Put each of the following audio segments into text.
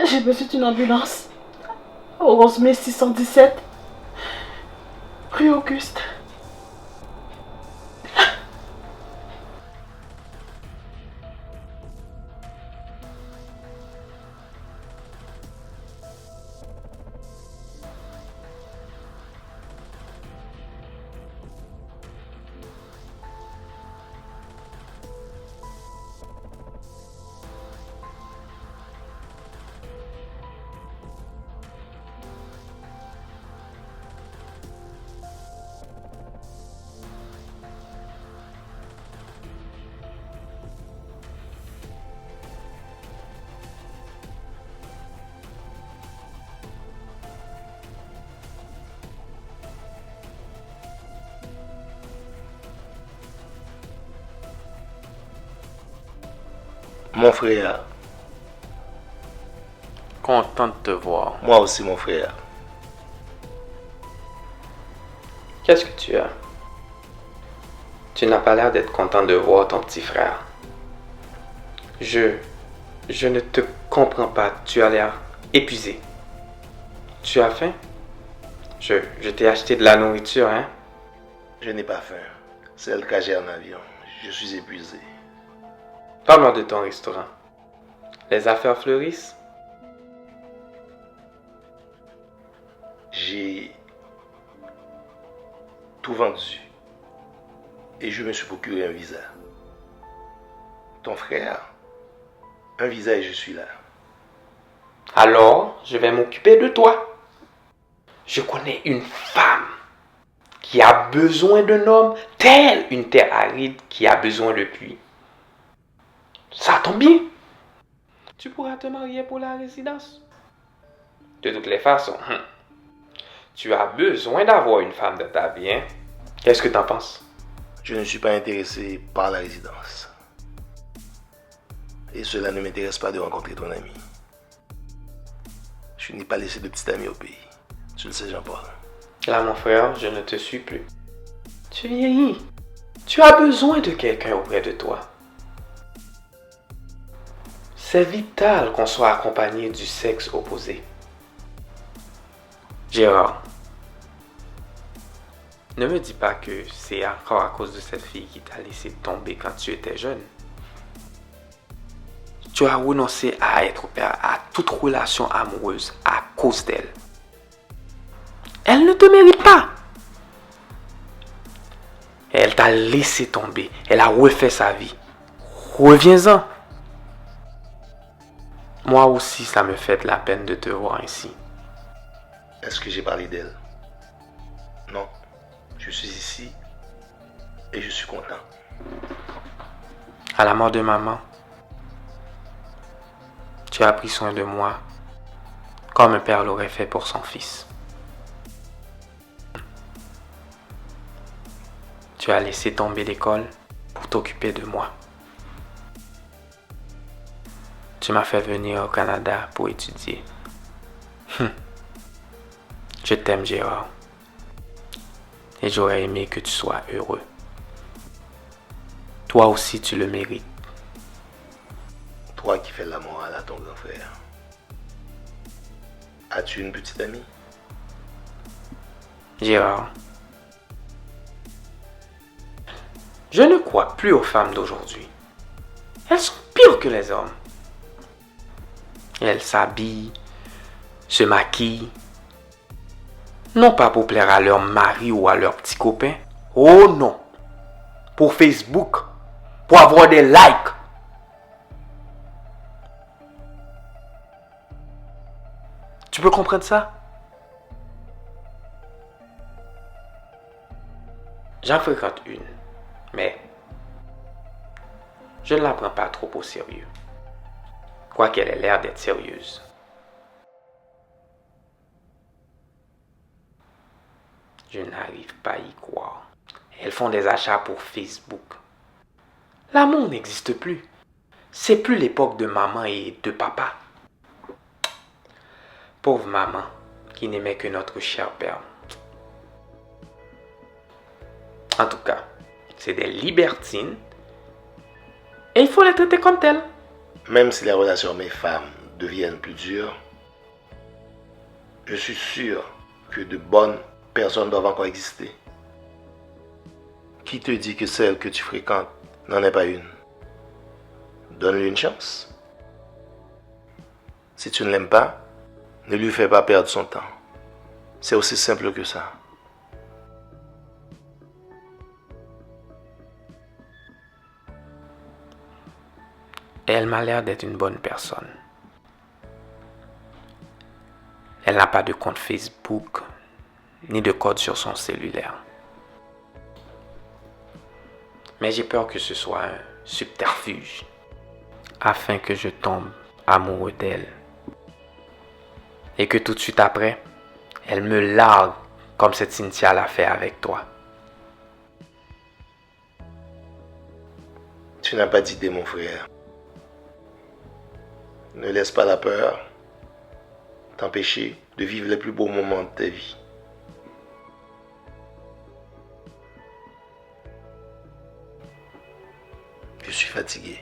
J'ai besoin d'une ambulance. Au 11 617. Rue Auguste. Mon frère. Content de te voir. Moi aussi, mon frère. Qu'est-ce que tu as? Tu n'as pas l'air d'être content de voir ton petit frère. Je ne te comprends pas. Tu as l'air épuisé. Tu as faim? Je t'ai acheté de la nourriture, hein? Je n'ai pas faim. C'est le cas, j'ai en avion. Je suis épuisé. Parle-moi de ton restaurant. Les affaires fleurissent? J'ai tout vendu. Et je me suis procuré un visa. Ton frère, un visa et je suis là. Alors, je vais m'occuper de toi. Je connais une femme qui a besoin d'un homme tel une terre aride qui a besoin de pluie. Ça tombe bien. Tu pourras te marier pour la résidence. De toutes les façons, tu as besoin d'avoir une femme de ta vie, hein? Qu'est-ce que t'en penses? Je ne suis pas intéressé par la résidence. Et cela ne m'intéresse pas de rencontrer ton ami. Je n'ai pas laissé de petit ami au pays. Tu le sais, Jean-Paul. Là, mon frère, je ne te suis plus. Tu vieillis. Tu as besoin de quelqu'un auprès de toi. C'est vital qu'on soit accompagné du sexe opposé. Gérard, ne me dis pas que c'est encore à cause de cette fille qui t'a laissé tomber quand tu étais jeune. Tu as renoncé à toute relation amoureuse à cause d'elle. Elle ne te mérite pas. Elle t'a laissé tomber. Elle a refait sa vie. Reviens-en. Moi aussi, ça me fait de la peine de te voir ainsi. Est-ce que j'ai parlé d'elle? Non. Je suis ici et je suis content. À la mort de maman, tu as pris soin de moi comme un père l'aurait fait pour son fils. Tu as laissé tomber l'école pour t'occuper de moi. Tu m'as fait venir au Canada pour étudier. Je t'aime, Gérard. Et j'aurais aimé que tu sois heureux. Toi aussi, tu le mérites. Toi qui fais la morale à ton grand frère. As-tu une petite amie? Gérard, je ne crois plus aux femmes d'aujourd'hui. Elles sont pires que les hommes. Elles s'habillent, se maquillent, non pas pour plaire à leur mari ou à leurs petits copains. Oh non! Pour Facebook, pour avoir des likes. Tu peux comprendre ça? J'en fréquente une, mais je ne la prends pas trop au sérieux. Quoiqu'elle ait l'air d'être sérieuse. Je n'arrive pas à y croire. Elles font des achats pour Facebook. L'amour n'existe plus. C'est plus l'époque de maman et de papa. Pauvre maman qui n'aimait que notre cher père. En tout cas, c'est des libertines et il faut les traiter comme telles. Même si les relations hommes et femmes deviennent plus dures, je suis sûr que de bonnes personnes doivent encore exister. Qui te dit que celle que tu fréquentes n'en est pas une? Donne-lui une chance. Si tu ne l'aimes pas, ne lui fais pas perdre son temps. C'est aussi simple que ça. Elle m'a l'air d'être une bonne personne. Elle n'a pas de compte Facebook, ni de code sur son cellulaire. Mais j'ai peur que ce soit un subterfuge, afin que je tombe amoureux d'elle. Et que tout de suite après, elle me largue comme cette Cynthia l'a fait avec toi. Tu n'as pas d'idée, mon frère. Ne laisse pas la peur t'empêcher de vivre les plus beaux moments de ta vie. Je suis fatigué.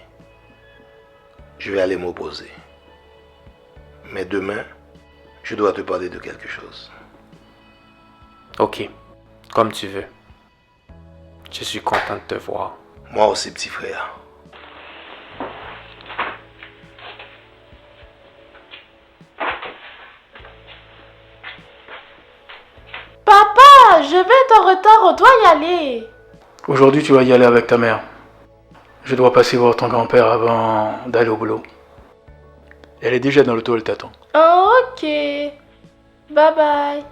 Je vais aller m'opposer. Mais demain, je dois te parler de quelque chose. Ok, comme tu veux. Je suis content de te voir. Moi aussi, petit frère. Papa, je vais être en retard, on doit y aller. Aujourd'hui, tu vas y aller avec ta mère. Je dois passer voir ton grand-père avant d'aller au boulot. Elle est déjà dans l'auto, elle t'attend. Oh, ok. Bye bye.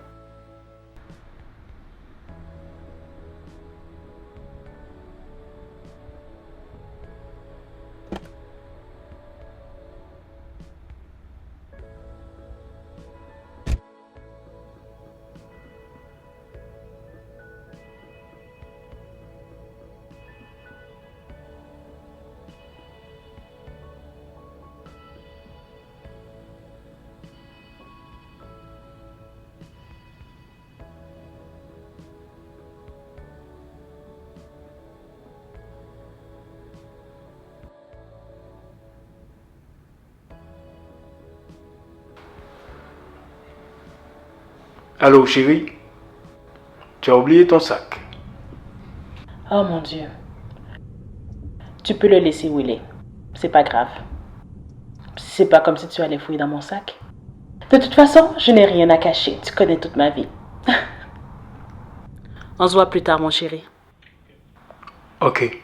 Allô, chérie? Tu as oublié ton sac. Oh mon Dieu. Tu peux le laisser où il est. C'est pas grave. C'est pas comme si tu allais fouiller dans mon sac. De toute façon, je n'ai rien à cacher. Tu connais toute ma vie. On se voit plus tard, mon chéri. Ok.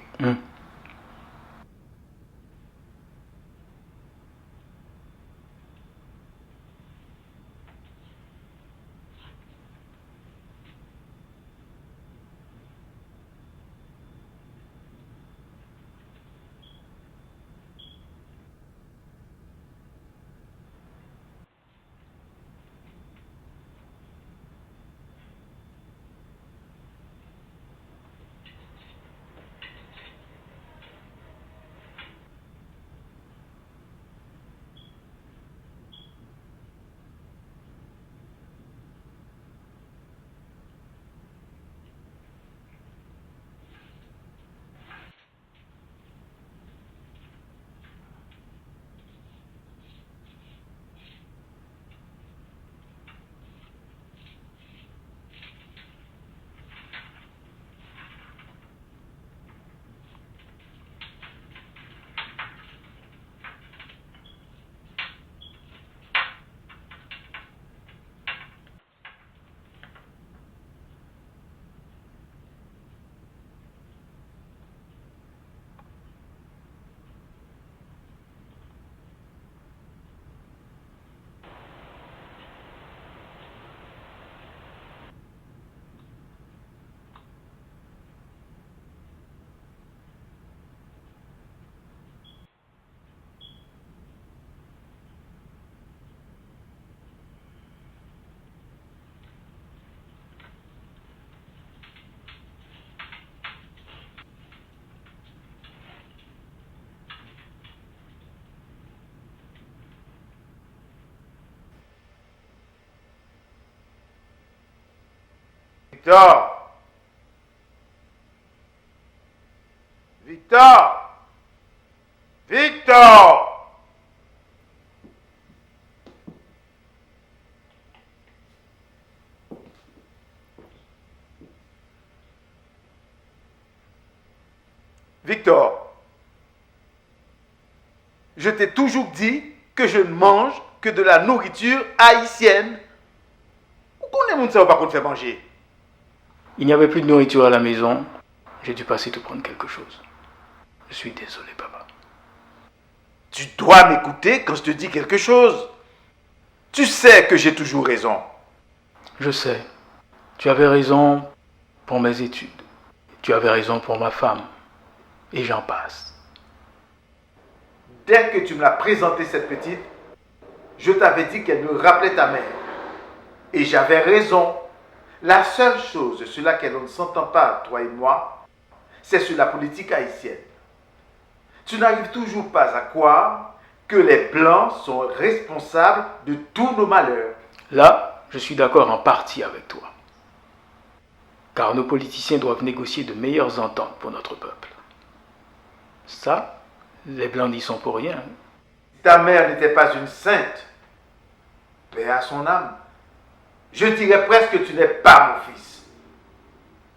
Victor! Victor! Victor! Je t'ai toujours dit que je ne mange que de la nourriture haïtienne. Pourquoi on ne sait pas qu'on te fait manger? Il n'y avait plus de nourriture à la maison. J'ai dû passer te prendre quelque chose. Je suis désolé, papa. Tu dois m'écouter quand je te dis quelque chose. Tu sais que j'ai toujours raison. Je sais. Tu avais raison pour mes études. Tu avais raison pour ma femme. Et j'en passe. Dès que tu me l'as présenté cette petite, je t'avais dit qu'elle me rappelait ta mère. Et j'avais raison. La seule chose sur laquelle on ne s'entend pas, toi et moi, c'est sur la politique haïtienne. Tu n'arrives toujours pas à croire que les Blancs sont responsables de tous nos malheurs. Là, je suis d'accord en partie avec toi. Car nos politiciens doivent négocier de meilleures ententes pour notre peuple. Ça, les Blancs n'y sont pour rien. Ta mère n'était pas une sainte. Paix à son âme. Je dirais presque que tu n'es pas mon fils.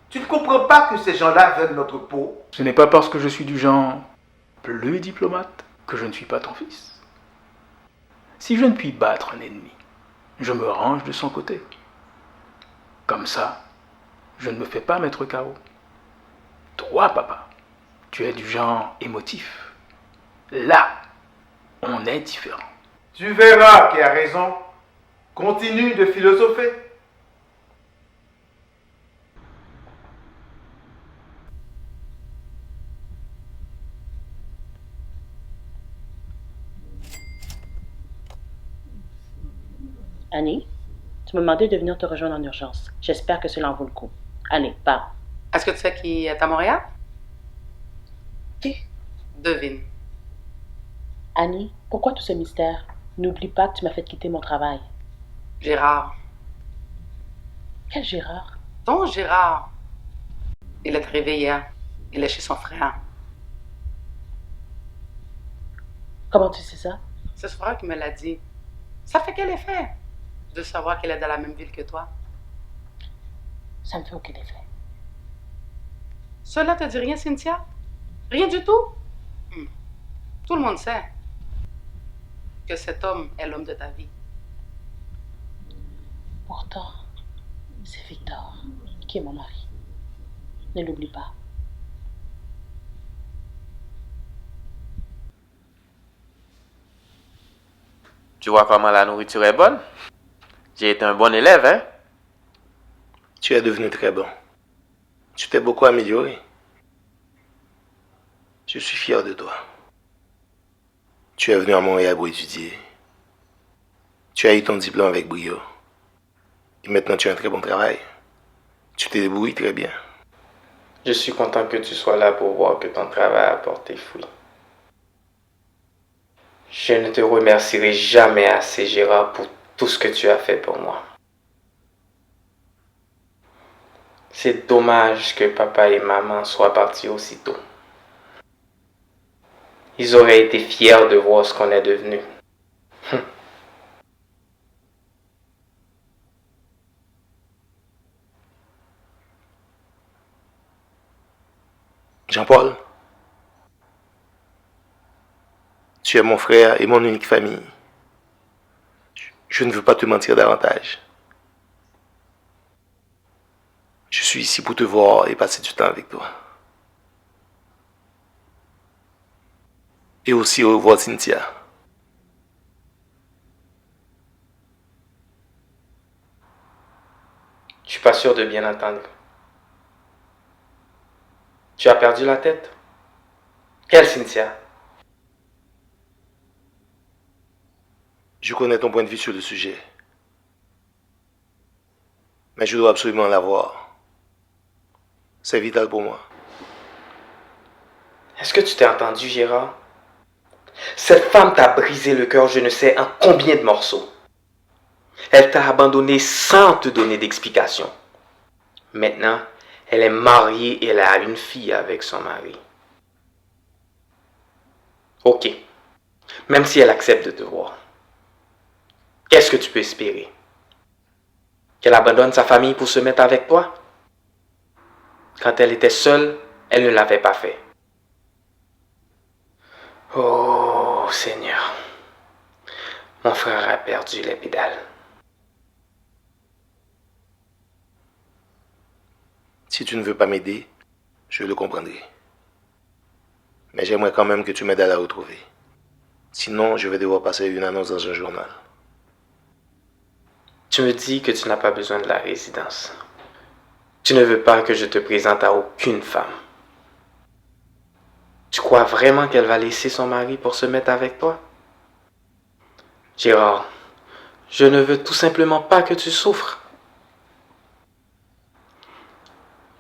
Tu ne comprends pas que ces gens-là veulent notre peau? Ce n'est pas parce que je suis du genre plus diplomate que je ne suis pas ton fils. Si je ne puis battre un ennemi, je me range de son côté. Comme ça, je ne me fais pas mettre KO. Toi, papa, tu es du genre émotif. Là, on est différent. Tu verras qui a raison. Continue de philosopher. Annie, tu m'as demandé de venir te rejoindre en urgence. J'espère que cela en vaut le coup. Allez, parle. Est-ce que tu sais qui est à Montréal? Qui? Devine. Annie, pourquoi tout ce mystère? N'oublie pas que tu m'as fait quitter mon travail. Gérard. Quel Gérard? Ton Gérard. Il est arrivé hier. Il est chez son frère. Comment tu sais ça? C'est son frère qui me l'a dit. Ça fait quel effet de savoir qu'il est dans la même ville que toi? Ça me fait aucun effet. Cela te dit rien, Cynthia? Rien du tout? Tout le monde sait que cet homme est l'homme de ta vie. Pourtant, c'est Victor qui est mon mari. Ne l'oublie pas. Tu vois comment la nourriture est bonne? J'ai été un bon élève, hein? Tu es devenu très bon. Tu t'es beaucoup amélioré. Je suis fier de toi. Tu es venu à Montréal pour étudier. Tu as eu ton diplôme avec brio. Et maintenant tu as un très bon travail. Tu te débrouilles très bien. Je suis content que tu sois là pour voir que ton travail a porté fruit. Je ne te remercierai jamais assez, Gérard, pour tout ce que tu as fait pour moi. C'est dommage que papa et maman soient partis aussitôt. Ils auraient été fiers de voir ce qu'on est devenu. Jean-Paul, tu es mon frère et mon unique famille. Je ne veux pas te mentir davantage. Je suis ici pour te voir et passer du temps avec toi. Et aussi revoir Cynthia. Je suis pas sûr de bien entendre. Tu as perdu la tête? Quelle Cynthia? Je connais ton point de vue sur le sujet. Mais je dois absolument la voir. C'est vital pour moi. Est-ce que tu t'es entendu, Gérard? Cette femme t'a brisé le cœur je ne sais en combien de morceaux. Elle t'a abandonné sans te donner d'explication. Maintenant, elle est mariée et elle a une fille avec son mari. Ok, même si elle accepte de te voir, qu'est-ce que tu peux espérer? Qu'elle abandonne sa famille pour se mettre avec toi? Quand elle était seule, elle ne l'avait pas fait. Oh, Seigneur, mon frère a perdu les pédales. Si tu ne veux pas m'aider, je le comprendrai. Mais j'aimerais quand même que tu m'aides à la retrouver. Sinon, je vais devoir passer une annonce dans un journal. Tu me dis que tu n'as pas besoin de la résidence. Tu ne veux pas que je te présente à aucune femme. Tu crois vraiment qu'elle va laisser son mari pour se mettre avec toi? Gérard, je ne veux tout simplement pas que tu souffres.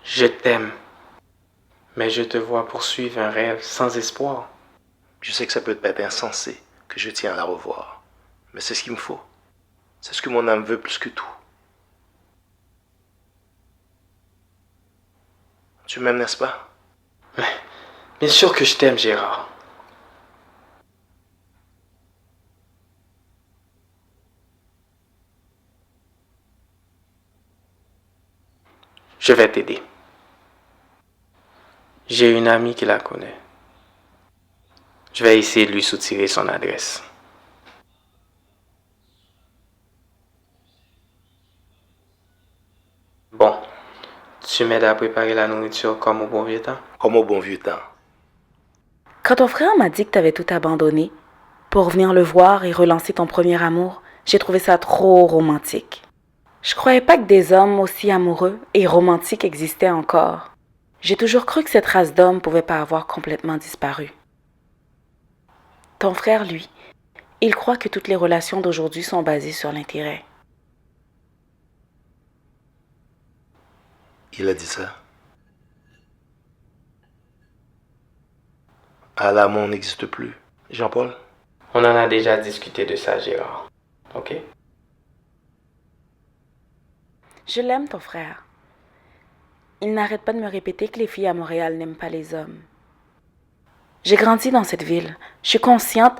Je t'aime, mais je te vois poursuivre un rêve sans espoir. Je sais que ça peut être insensé, que je tiens à la revoir. Mais c'est ce qu'il me faut. C'est ce que mon âme veut plus que tout. Tu m'aimes, n'est-ce pas? Bien sûr que je t'aime, Gérard. Je vais t'aider. J'ai une amie qui la connaît. Je vais essayer de lui soutirer son adresse. Bon, tu m'aides à préparer la nourriture comme au bon vieux temps? Comme au bon vieux temps. Quand ton frère m'a dit que tu avais tout abandonné pour venir le voir et relancer ton premier amour, j'ai trouvé ça trop romantique. Je croyais pas que des hommes aussi amoureux et romantiques existaient encore. J'ai toujours cru que cette race d'hommes pouvait pas avoir complètement disparu. Ton frère, lui, il croit que toutes les relations d'aujourd'hui sont basées sur l'intérêt. Il a dit ça. Ah, l'amour n'existe plus. Jean-Paul? On en a déjà discuté de ça, Gérard. Ok? Je l'aime, ton frère. Il n'arrête pas de me répéter que les filles à Montréal n'aiment pas les hommes. J'ai grandi dans cette ville. Je suis consciente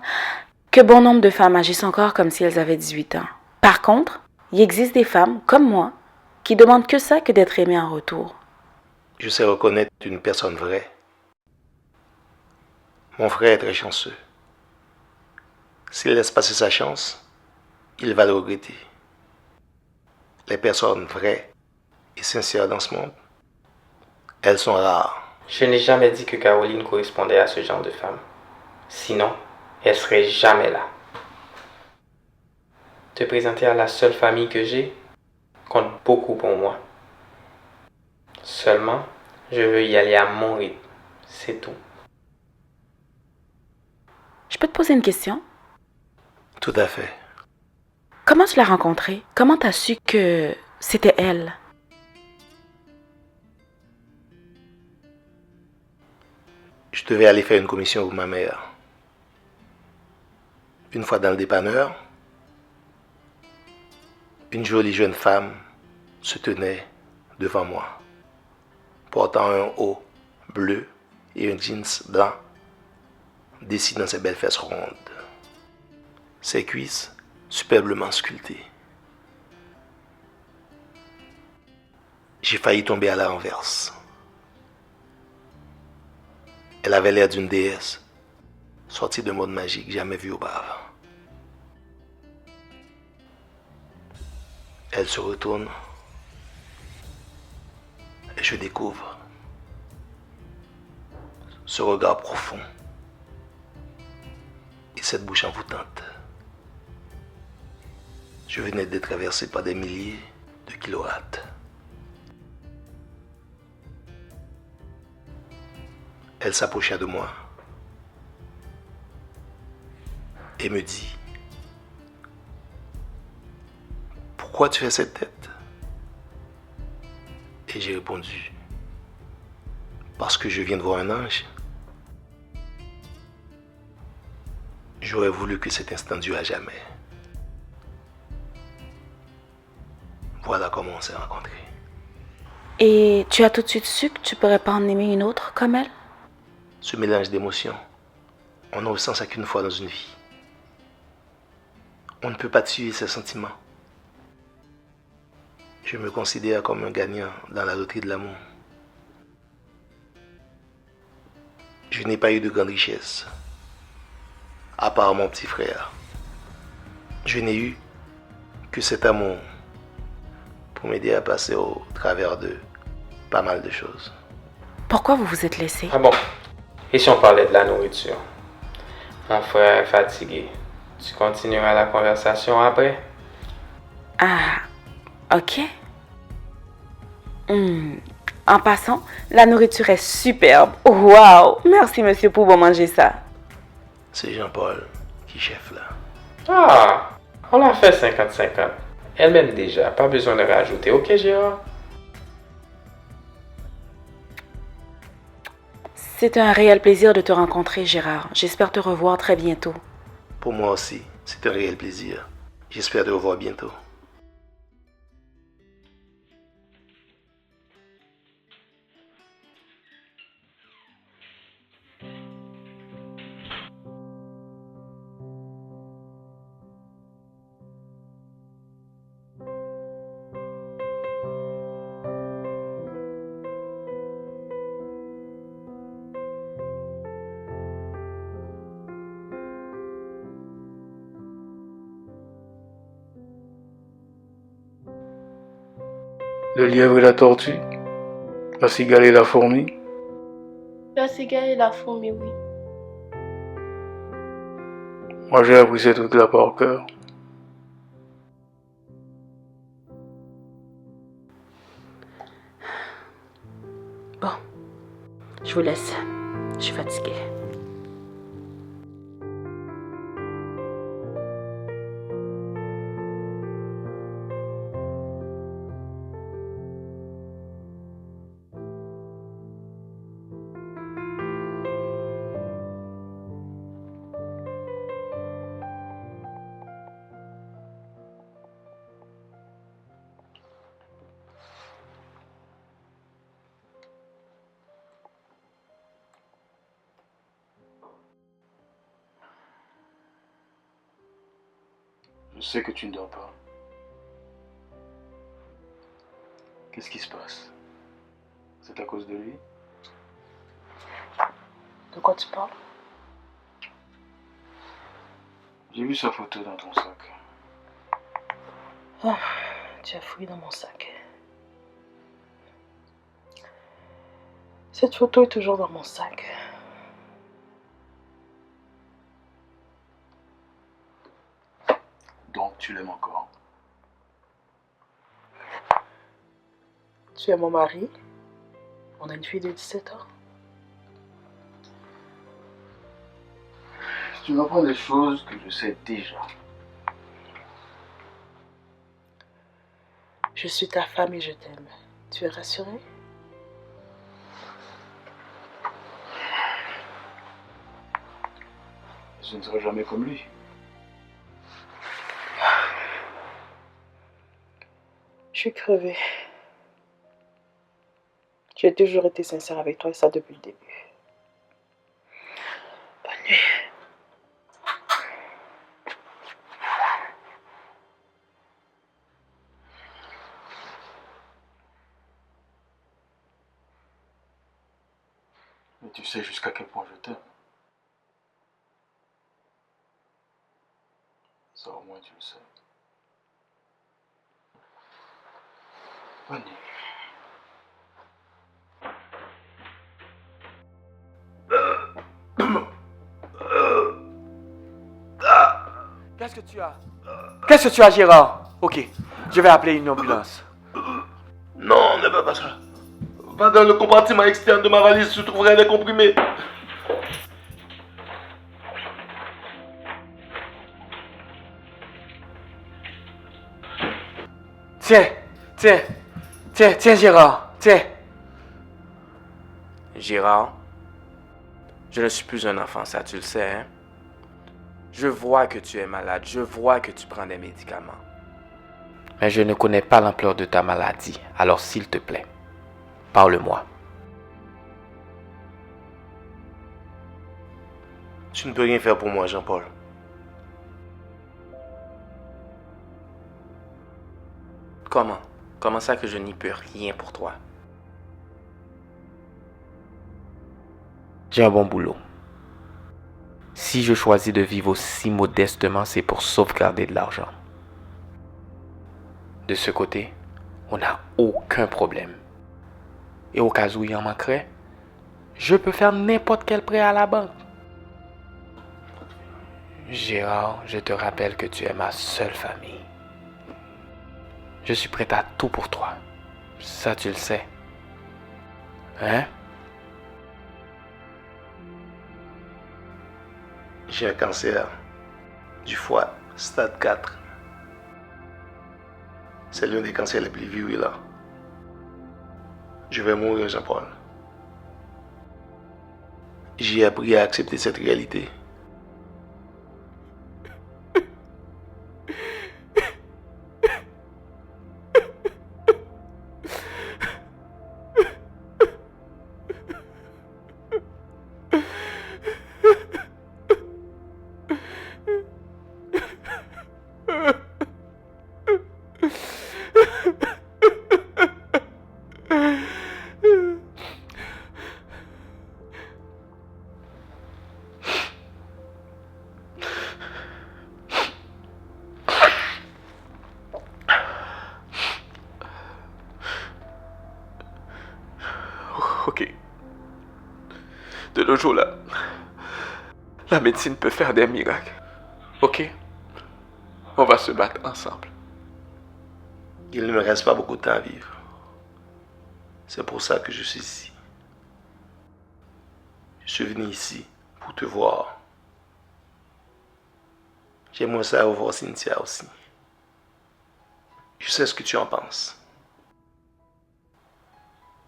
que bon nombre de femmes agissent encore comme si elles avaient 18 ans. Par contre, il existe des femmes, comme moi, qui demandent que ça que d'être aimées en retour. Je sais reconnaître une personne vraie. Mon frère est très chanceux. S'il laisse passer sa chance, il va le regretter. Les personnes vraies et sincères dans ce monde, elles sont rares. Je n'ai jamais dit que Caroline correspondait à ce genre de femme. Sinon, elle serait jamais là. Te présenter à la seule famille que j'ai compte beaucoup pour moi. Seulement, je veux y aller à mon rythme. C'est tout. Je peux te poser une question? Tout à fait. Comment tu l'as rencontrée? Comment t'as su que c'était elle? Je devais aller faire une commission pour ma mère. Une fois dans le dépanneur, une jolie jeune femme se tenait devant moi, portant un haut bleu et un jeans blanc, dessinant ses belles fesses rondes, ses cuisses superbement sculptées. J'ai failli tomber à la renverse. Elle avait l'air d'une déesse, sortie d'un monde magique jamais vu auparavant. Elle se retourne et je découvre ce regard profond et cette bouche envoûtante. Je venais d'être traversé par des milliers de kilowatts. Elle s'approcha de moi et me dit: pourquoi tu fais cette tête? Et j'ai répondu: parce que je viens de voir un ange. J'aurais voulu que cet instant dure à jamais. Voilà comment on s'est rencontrés. Et tu as tout de suite su que tu pourrais pas en aimer une autre comme elle? Ce mélange d'émotions, on ne ressent ça qu'une fois dans une vie. On ne peut pas tuer ses sentiments. Je me considère comme un gagnant dans la loterie de l'amour. Je n'ai pas eu de grande richesse. À part mon petit frère, je n'ai eu que cet amour pour m'aider à passer au travers de pas mal de choses. Pourquoi vous vous êtes laissé? Ah bon? Et si on parlait de la nourriture? Mon frère est fatigué. Tu continueras la conversation après? Ah, ok. En passant, la nourriture est superbe. Waouh! Merci, monsieur, pour manger ça. C'est Jean-Paul qui chef là. Ah, on l'a fait 50-50. Elle m'aime déjà, pas besoin de rajouter. Ok, Gérard? C'est un réel plaisir de te rencontrer, Gérard. J'espère te revoir très bientôt. Pour moi aussi, c'est un réel plaisir. J'espère te revoir bientôt. Le lièvre et la tortue, la cigale et la fourmi. La cigale et la fourmi, oui. Moi, j'ai appris ces trucs-là par cœur. Bon, je vous laisse. Je suis fatiguée. Je sais que tu ne dors pas. Qu'est-ce qui se passe? C'est à cause de lui? De quoi tu parles? J'ai vu sa photo dans ton sac. Ah, tu as fouillé dans mon sac. Cette photo est toujours dans mon sac. Donc tu l'aimes encore. Tu es mon mari. On a une fille de 17 ans. Tu m'apprends des choses que je sais déjà. Je suis ta femme et je t'aime. Tu es rassurée? Je ne serai jamais comme lui. Je suis crevée. J'ai toujours été sincère avec toi et ça depuis le début. Bonne nuit. Mais tu sais jusqu'à quel point je t'aime. Ça au moins tu le sais. Bonne nuit. Qu'est-ce que tu as? Qu'est-ce que tu as, Gérard? Ok, je vais appeler une ambulance. Non, ne fais pas ça. Va dans le compartiment externe de ma valise, tu trouveras des comprimés. Tiens, Gérard, tiens. Gérard, je ne suis plus un enfant, ça tu le sais, hein? Je vois que tu es malade, je vois que tu prends des médicaments. Mais je ne connais pas l'ampleur de ta maladie, alors s'il te plaît, parle-moi. Tu ne peux rien faire pour moi, Jean-Paul. Comment? Comment ça que je n'y peux rien pour toi? J'ai un bon boulot. Si je choisis de vivre aussi modestement, c'est pour sauvegarder de l'argent. De ce côté, on n'a aucun problème. Et au cas où il en manquerait, je peux faire n'importe quel prêt à la banque. Gérard, je te rappelle que tu es ma seule famille. Je suis prêt à tout pour toi. Ça, tu le sais. Hein? J'ai un cancer du foie, stade 4. C'est l'un des cancers les plus virulents. Je vais mourir, Jean-Paul. J'ai appris à accepter cette réalité. Ok. De nos jours là, la médecine peut faire des miracles. Ok? On va se battre ensemble. Il ne me reste pas beaucoup de temps à vivre. C'est pour ça que je suis ici. Je suis venu ici pour te voir. J'aimerais ça revoir Cynthia aussi. Je sais ce que tu en penses.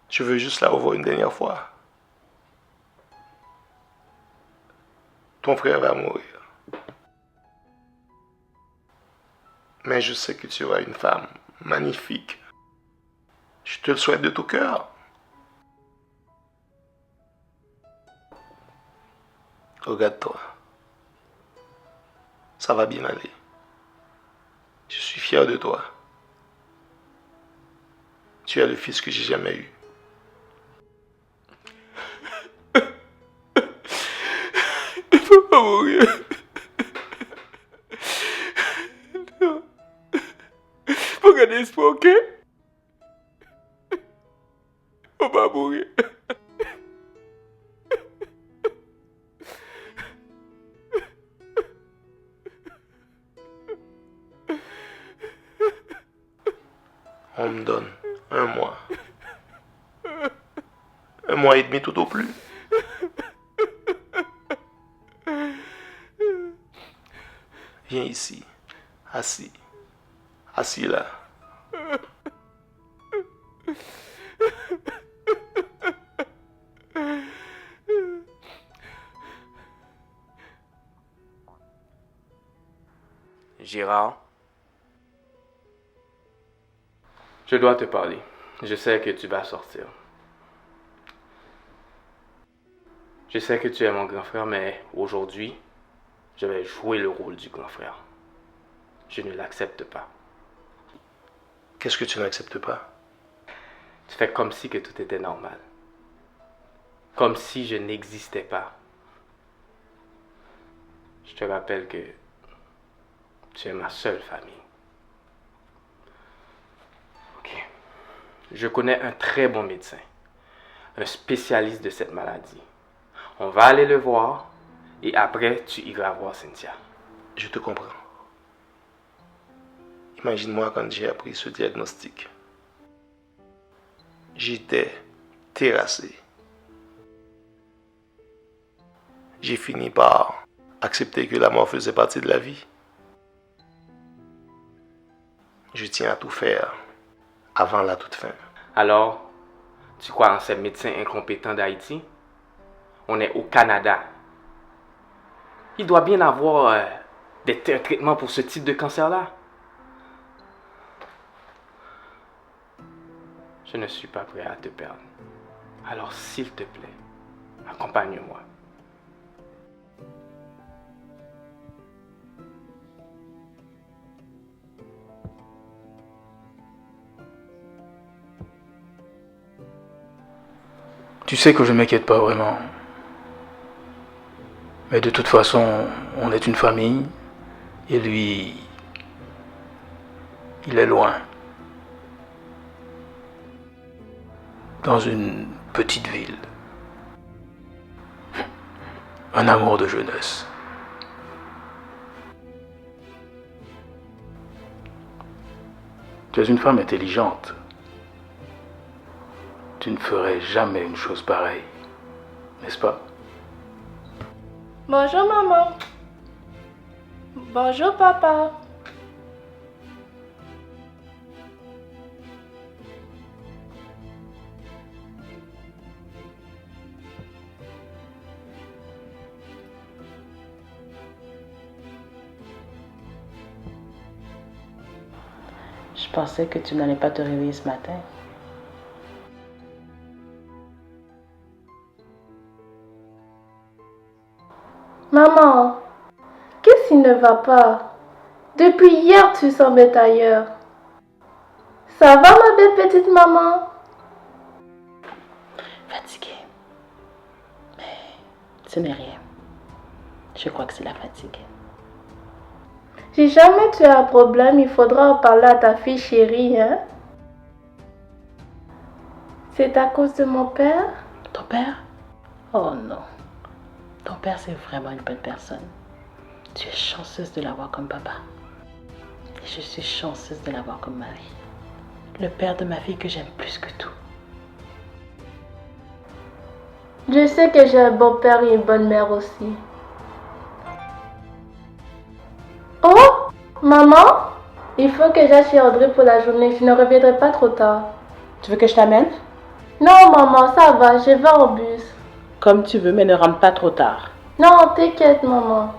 Je veux juste la revoir une dernière fois. Ton frère va mourir. Mais je sais que tu auras une femme magnifique. Je te le souhaite de tout cœur. Regarde-toi. Ça va bien aller. Je suis fier de toi. Tu es le fils que j'ai jamais eu. Il faut pas mourir. Non. Faut garder espoir, ok? Faut pas mourir. On me donne un mois. Un mois et demi tout au plus. Viens ici. Assis. Assis là. Gérard, je dois te parler. Je sais que tu vas sortir. Je sais que tu es mon grand frère, mais aujourd'hui, je vais jouer le rôle du grand frère. Je ne l'accepte pas. Qu'est-ce que tu n'acceptes pas? Tu fais comme si que tout était normal. Comme si je n'existais pas. Je te rappelle que tu es ma seule famille. Ok. Je connais un très bon médecin, un spécialiste de cette maladie. On va aller le voir et après tu iras voir Cynthia. Je te comprends. Imagine-moi quand j'ai appris ce diagnostic. J'étais terrassé. J'ai fini par accepter que la mort faisait partie de la vie. Je tiens à tout faire avant la toute fin. Alors, tu crois en ces médecins incompétents d'Haïti? On est au Canada. Il doit bien avoir un traitements pour ce type de cancer-là. Je ne suis pas prêt à te perdre. Alors, s'il te plaît, accompagne-moi. Tu sais que je ne m'inquiète pas vraiment. Mais de toute façon, on est une famille. Et lui, il est loin. Dans une petite ville. Un amour de jeunesse. Tu es une femme intelligente. Tu ne ferais jamais une chose pareille, n'est-ce pas? Bonjour maman. Bonjour papa. Je pensais que tu n'allais pas te réveiller ce matin. Maman, qu'est-ce qui ne va pas? Depuis hier, tu sembles ailleurs. Ça va, ma belle petite maman? Fatiguée. Mais ce n'est rien. Je crois que c'est la fatigue. Si jamais tu as un problème, il faudra en parler à ta fille chérie, hein? C'est à cause de mon père? Ton père? Oh non. Ton père, c'est vraiment une bonne personne. Tu es chanceuse de l'avoir comme papa. Et je suis chanceuse de l'avoir comme mari. Le père de ma fille que j'aime plus que tout. Je sais que j'ai un bon père et une bonne mère aussi. Oh, maman, il faut que j'aille chez Audrey pour la journée. Je ne reviendrai pas trop tard. Tu veux que je t'amène? Non, maman, ça va, je vais en bus. Comme tu veux, mais ne rentre pas trop tard. Non, t'inquiète, maman.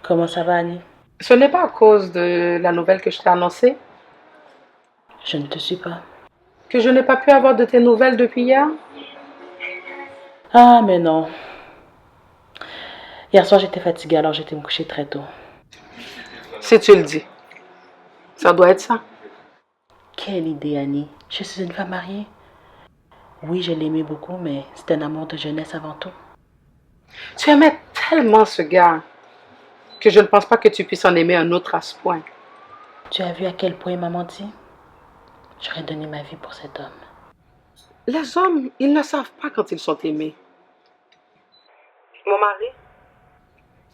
Comment ça va, Annie? Ce n'est pas à cause de la nouvelle que je t'ai annoncée Je ne te suis pas. que je n'ai pas pu avoir de tes nouvelles depuis hier? Ah, mais non. Hier soir, j'étais fatiguée, alors j'étais me coucher très tôt. Si tu le dis. Ça doit être ça. Quelle idée, Annie. Je suis une femme mariée. Oui, je l'aimais beaucoup, mais c'est un amour de jeunesse avant tout. Tu aimais tellement ce gars que je ne pense pas que tu puisses en aimer un autre à ce point. Tu as vu à quel point il m'a menti? J'aurais donné ma vie pour cet homme. Les hommes, ils ne savent pas quand ils sont aimés. Mon mari,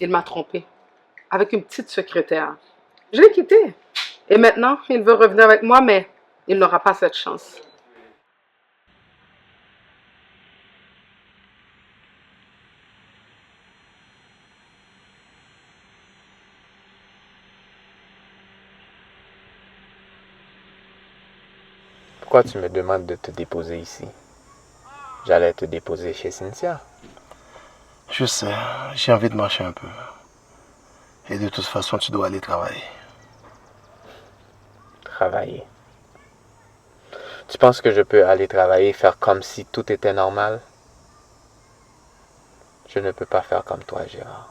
il m'a trompée avec une petite secrétaire. Je l'ai quitté. Et maintenant, il veut revenir avec moi, mais il n'aura pas cette chance. Pourquoi tu me demandes de te déposer ici? J'allais te déposer chez Cynthia. Je sais, j'ai envie de marcher un peu. Et de toute façon, tu dois aller travailler. Travailler. Tu penses que je peux aller travailler et faire comme si tout était normal? Je ne peux pas faire comme toi, Gérard.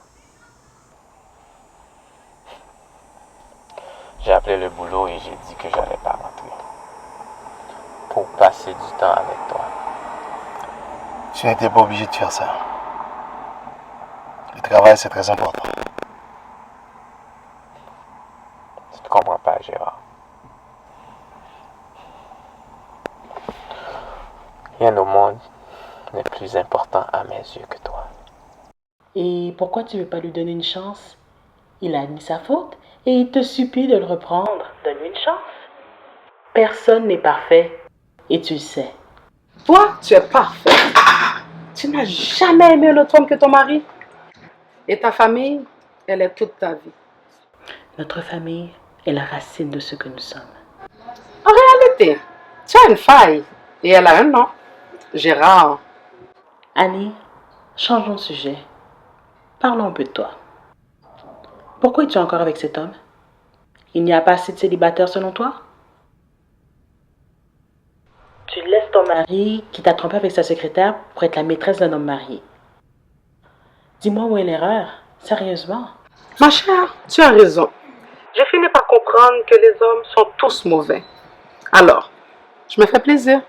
J'ai appelé le boulot et j'ai dit que j'allais pas rentrer. Pour passer du temps avec toi. Tu n'étais pas obligé de faire ça. Le travail, c'est très important. comprends pas, Gérard. Rien au monde n'est plus important à mes yeux que toi. Et pourquoi tu veux pas lui donner une chance? Il a admis sa faute et il te supplie de le reprendre. Donne-lui une chance. Personne n'est parfait et tu le sais. Toi, tu es parfait. Tu n'as jamais aimé un autre homme que ton mari. Et ta famille, elle est toute ta vie. Notre famille est la racine de ce que nous sommes. En réalité, tu as une faille et elle a un nom. Gérard. Annie, changeons de sujet. Parlons un peu de toi. Pourquoi es-tu encore avec cet homme? Il n'y a pas assez de célibataires selon toi? Tu laisses ton mari qui t'a trompé avec sa secrétaire pour être la maîtresse d'un homme marié. Dis-moi où est l'erreur, sérieusement. Ma chère, tu as raison. J'ai fini par comprendre que les hommes sont tous mauvais. Alors, je me fais plaisir.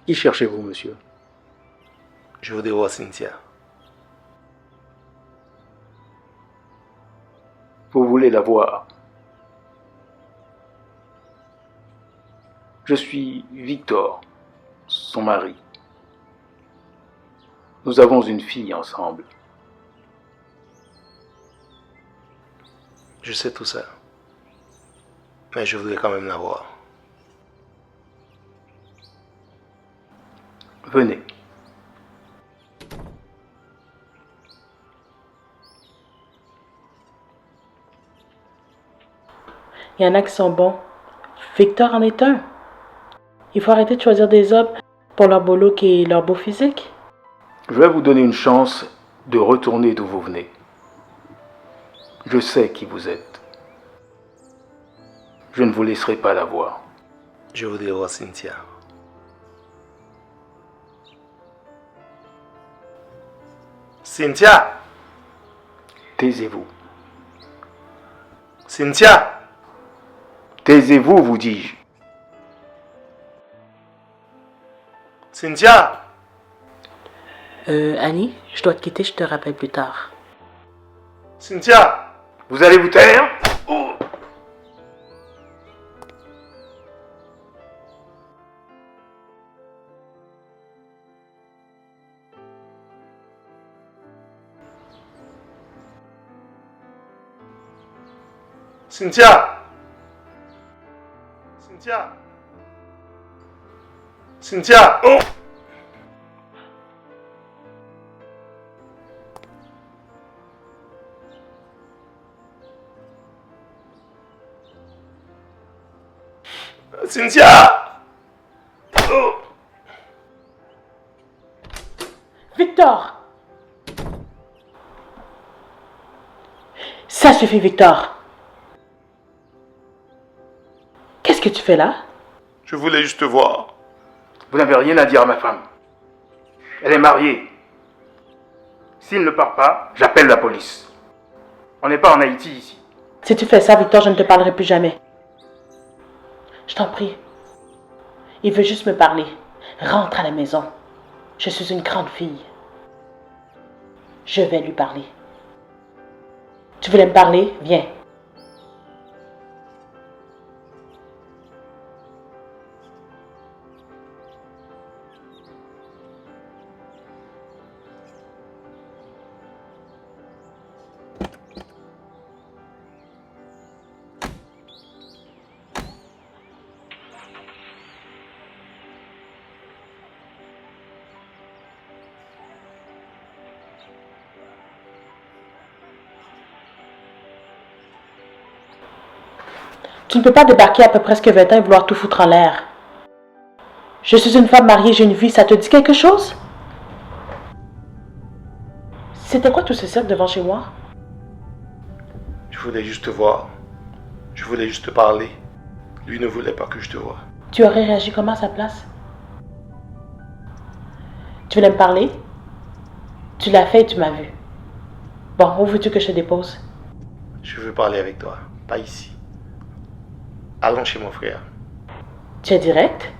Qui cherchez-vous, monsieur? Je voudrais voir Cynthia. Vous voulez la voir? Je suis Victor, son mari. Nous avons une fille ensemble. Je sais tout ça. Mais je voudrais quand même la voir. Venez. Il y en a qui sont bons. Victor en est un. Il faut arrêter de choisir des hommes pour leur beau look et leur beau physique. Je vais vous donner une chance de retourner d'où vous venez. Je sais qui vous êtes. Je ne vous laisserai pas la voir. Je voudrais voir Cynthia. Cynthia! Taisez-vous. Cynthia! Taisez-vous, vous dis-je. Cynthia! Annie, je dois te quitter, je te rappelle plus tard. Cynthia! Vous allez vous taire? Oh! Cynthia! Cynthia! Cynthia! Oh! Cynthia! Oh! Victor! Ça suffit, Victor. Qu'est-ce que tu fais là? Je voulais juste te voir. Vous n'avez rien à dire à ma femme. Elle est mariée. S'il ne part pas, j'appelle la police. On n'est pas en Haïti ici. Si tu fais ça, Victor, je ne te parlerai plus jamais. Je t'en prie. Il veut juste me parler. Rentre à la maison. Je suis une grande fille. Je vais lui parler. Tu voulais me parler? Viens. Tu ne peux pas débarquer après presque 20 ans et vouloir tout foutre en l'air. Je suis une femme mariée, j'ai une vie, ça te dit quelque chose? C'était quoi tout ce cirque devant chez moi? Je voulais juste te voir. Je voulais juste te parler. Lui ne voulait pas que je te voie. Tu aurais réagi comment à sa place? Tu voulais me parler? Tu l'as fait et tu m'as vu. Bon, où veux-tu que je te dépose? Je veux parler avec toi, pas ici. Allons chez mon frère. Tu es direct?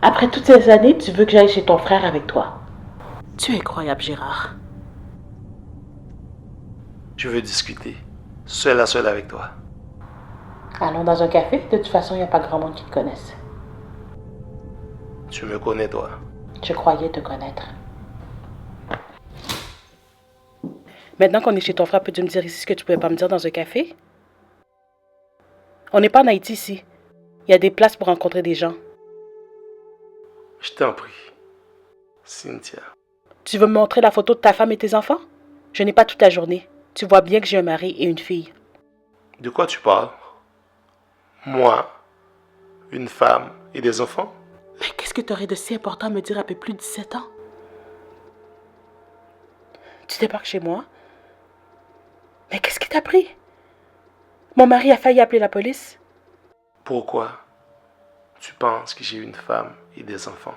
Après toutes ces années, tu veux que j'aille chez ton frère avec toi? Tu es incroyable, Gérard. Je veux discuter, seul à seul avec toi. Allons dans un café. De toute façon, il n'y a pas grand monde qui te connaisse. Tu me connais, toi. Je croyais te connaître. Maintenant qu'on est chez ton frère, peux-tu me dire ici ce que tu pouvais pas me dire dans un café? On n'est pas en Haïti ici. Il y a des places pour rencontrer des gens. Je t'en prie. Cynthia. Tu veux me montrer la photo de ta femme et tes enfants? Je n'ai pas toute la journée. Tu vois bien que j'ai un mari et une fille. De quoi tu parles? Moi, une femme et des enfants? Mais qu'est-ce que tu aurais de si important à me dire après plus de 17 ans? Tu débarques chez moi? Mais qu'est-ce qui t'a pris? Mon mari a failli appeler la police. Pourquoi tu penses que j'ai une femme et des enfants?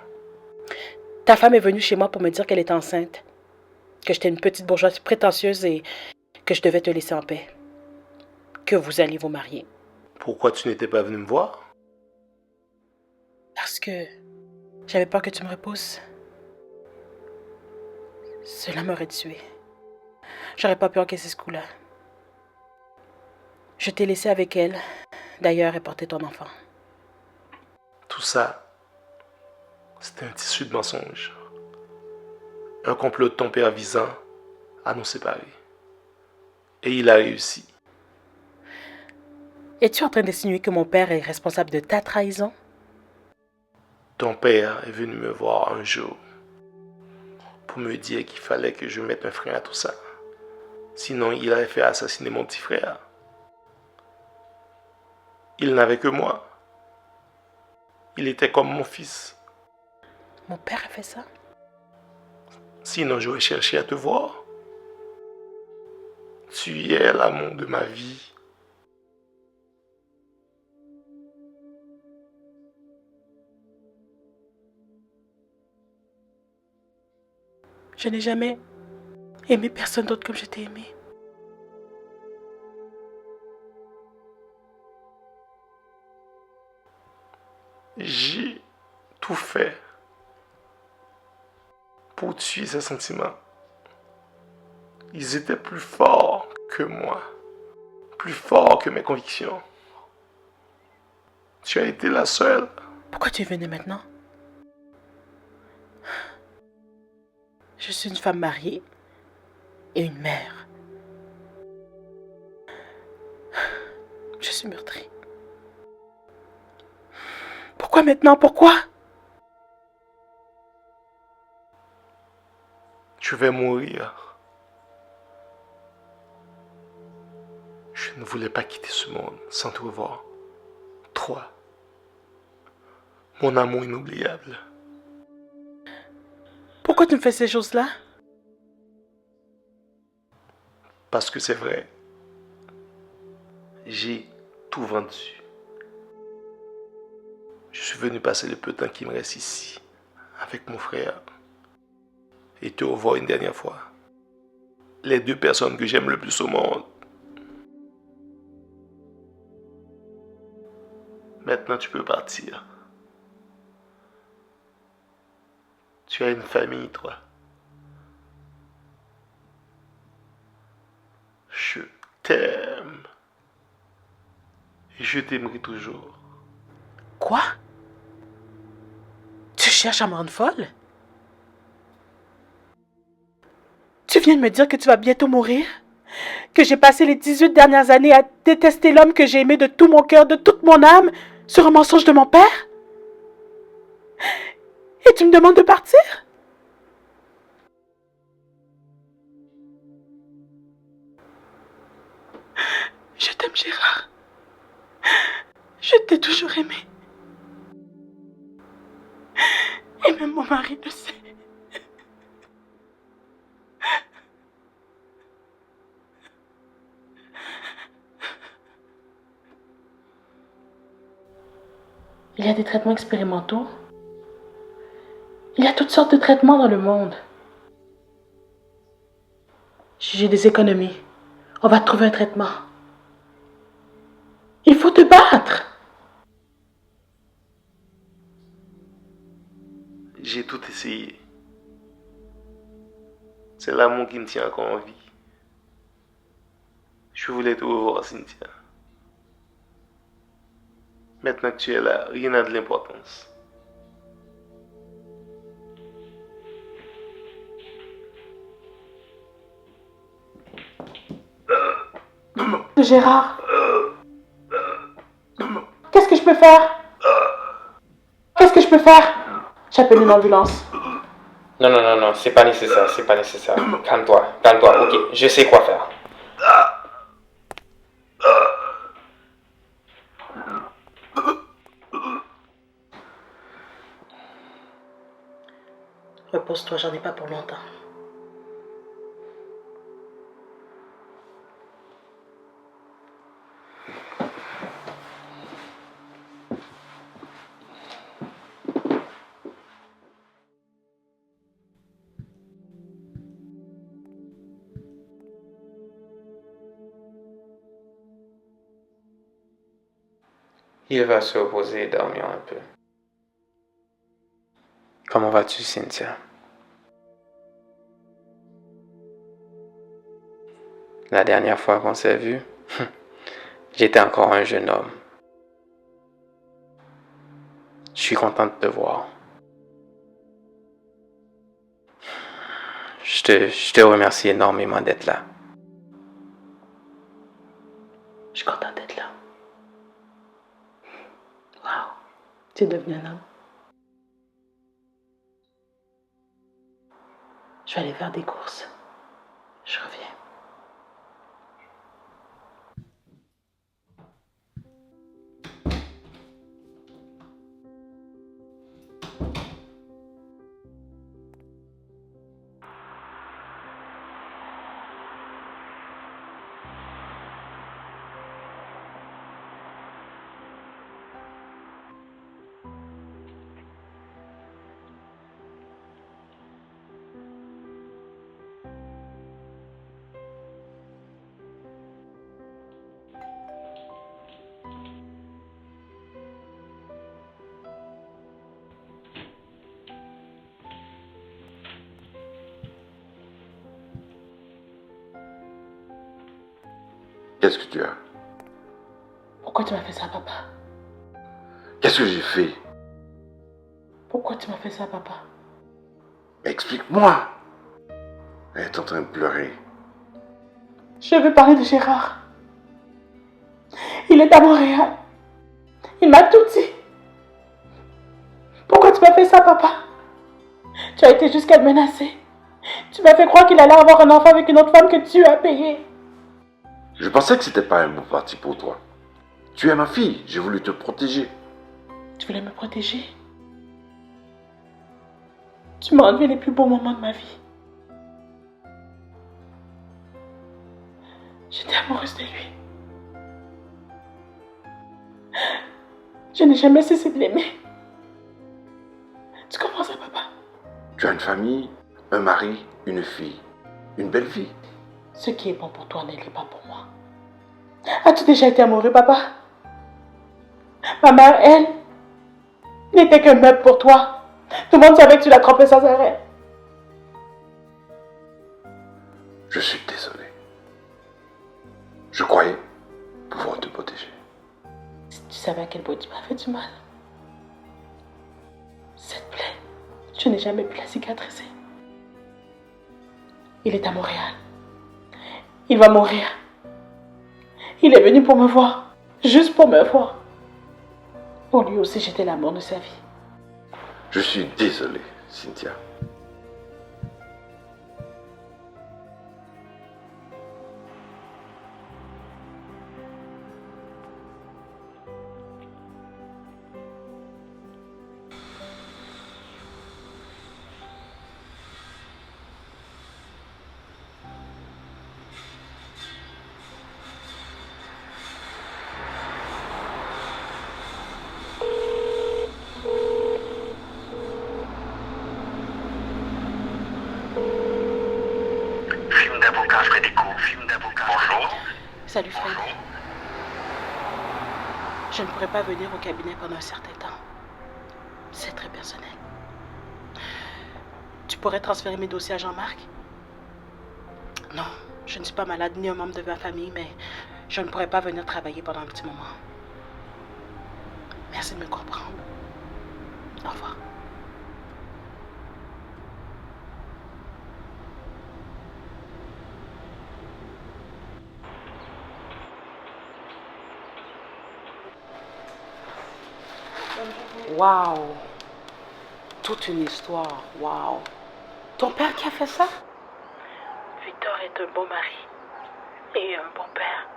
Ta femme est venue chez moi pour me dire qu'elle était enceinte, que j'étais une petite bourgeoise prétentieuse et que je devais te laisser en paix, que vous alliez vous marier. Pourquoi tu n'étais pas venu me voir? Parce que j'avais peur que tu me repousses. Cela m'aurait tué. J'aurais pas pu encaisser ce coup-là. Je t'ai laissé avec elle, d'ailleurs, et porter ton enfant. Tout ça, c'était un tissu de mensonges. Un complot de ton père visant à nous séparer. Et il a réussi. Es-tu en train d'insinuer que mon père est responsable de ta trahison? Ton père est venu me voir un jour pour me dire qu'il fallait que je mette un frein à tout ça. Sinon, il aurait fait assassiner mon petit frère. Il n'avait que moi. Il était comme mon fils. Mon père a fait ça? Sinon, j'aurais cherché à te voir. Tu es l'amour de ma vie. Je n'ai jamais aimé personne d'autre comme je t'ai aimé. J'ai tout fait pour tuer ces sentiments. Ils étaient plus forts que moi, plus forts que mes convictions. Tu as été la seule. Pourquoi tu es venue maintenant? Je suis une femme mariée et une mère. Je suis meurtrie. Pourquoi maintenant? Pourquoi? Je vais mourir. Je ne voulais pas quitter ce monde sans te revoir. Toi, mon amour inoubliable. Pourquoi tu me fais ces choses-là? Parce que c'est vrai. J'ai tout vendu. Je suis venu passer le peu de temps qui me reste ici, avec mon frère, et te revoir une dernière fois. Les deux personnes que j'aime le plus au monde. Maintenant, tu peux partir. Tu as une famille, toi. Je t'aime. Et je t'aimerai toujours. Quoi? Tu cherches à me rendre folle? Tu viens de me dire que tu vas bientôt mourir? Que j'ai passé les 18 dernières années à détester l'homme que j'ai aimé de tout mon cœur, de toute mon âme, sur un mensonge de mon père? Et tu me demandes de partir? Je t'aime, Gérard. Je t'ai toujours aimé. Et même mon mari le sait. Il y a des traitements expérimentaux. Il y a toutes sortes de traitements dans le monde. J'ai des économies. On va trouver un traitement. Il faut te battre. J'ai tout essayé. C'est l'amour qui me tient encore en vie. Je voulais te revoir, Cynthia. Maintenant que tu es là, rien n'a de l'importance. Gérard. Qu'est-ce que je peux faire? Qu'est-ce que je peux faire? J'appelle une ambulance. Non, c'est pas nécessaire, c'est pas nécessaire. Calme-toi, ok, je sais quoi faire. Repose-toi, j'en ai pas pour longtemps. Il va se reposer et dormir un peu. Comment vas-tu, Cynthia? La dernière fois qu'on s'est vu, j'étais encore un jeune homme. Je suis content de te voir. Je te remercie énormément d'être là. Je suis contente d'être là. Wow, tu es devenu un homme. Je vais aller faire des courses. Je reviens. Qu'est-ce que tu as? Pourquoi tu m'as fait ça, papa? Qu'est-ce que j'ai fait? Pourquoi tu m'as fait ça, papa? Explique-moi. Elle est en train de pleurer. Je veux parler de Gérard. Il est à Montréal. Il m'a tout dit. Pourquoi tu m'as fait ça, papa? Tu as été jusqu'à le menacer. Tu m'as fait croire qu'il allait avoir un enfant avec une autre femme que tu as payée. Je pensais que c'était pas un bon parti pour toi. Tu es ma fille, j'ai voulu te protéger. Tu voulais me protéger. Tu m'as enlevé les plus beaux moments de ma vie. J'étais amoureuse de lui. Je n'ai jamais cessé de l'aimer. Tu comprends ça, papa? Tu as une famille, un mari, une fille, une belle vie. Ce qui est bon pour toi ne l'est pas pour moi. As-tu déjà été amoureux, papa? Ma mère, elle, n'était qu'un meuble pour toi. Tout le monde savait que tu la trompais sans arrêt. Je suis désolé. Je croyais pouvoir te protéger. Si tu savais à quel point tu m'as fait du mal. Cette plaie, je n'ai jamais pu la cicatriser. Il est à Montréal. Il va mourir. Il est venu pour me voir. Juste pour me voir. Pour lui aussi, j'étais l'amour de sa vie. Je suis désolé, Cynthia. Salut Fred. Je ne pourrai pas venir au cabinet pendant un certain temps. C'est très personnel. Tu pourrais transférer mes dossiers à Jean-Marc? Non, je ne suis pas malade ni un membre de ma famille, mais je ne pourrai pas venir travailler pendant un petit moment. Merci de me comprendre. Au revoir. Wow! Toute une histoire, wow! Ton père qui a fait ça? Victor est un bon mari et un bon père.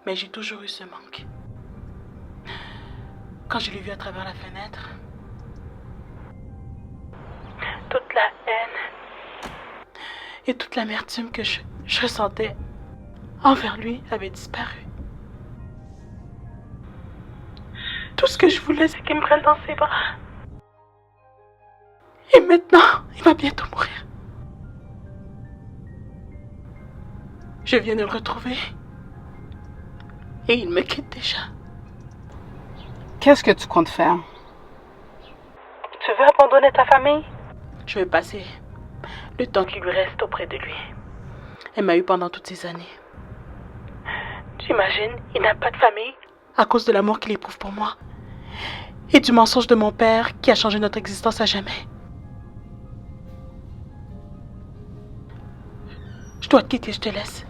Mais j'ai toujours eu ce manque. Quand je l'ai vu à travers la fenêtre, toute la haine et toute l'amertume que je ressentais envers lui avait disparu. Tout ce que je voulais, c'est qu'il me prenne dans ses bras. Et maintenant, il va bientôt mourir. Je viens de le retrouver. Et il me quitte déjà. Qu'est-ce que tu comptes faire? Tu veux abandonner ta famille? Je vais passer le temps qui lui reste auprès de lui. Elle m'a eu pendant toutes ces années. J'imagine, il n'a pas de famille à cause de l'amour qu'il éprouve pour moi. Et du mensonge de mon père qui a changé notre existence à jamais. Je dois te quitter, je te laisse.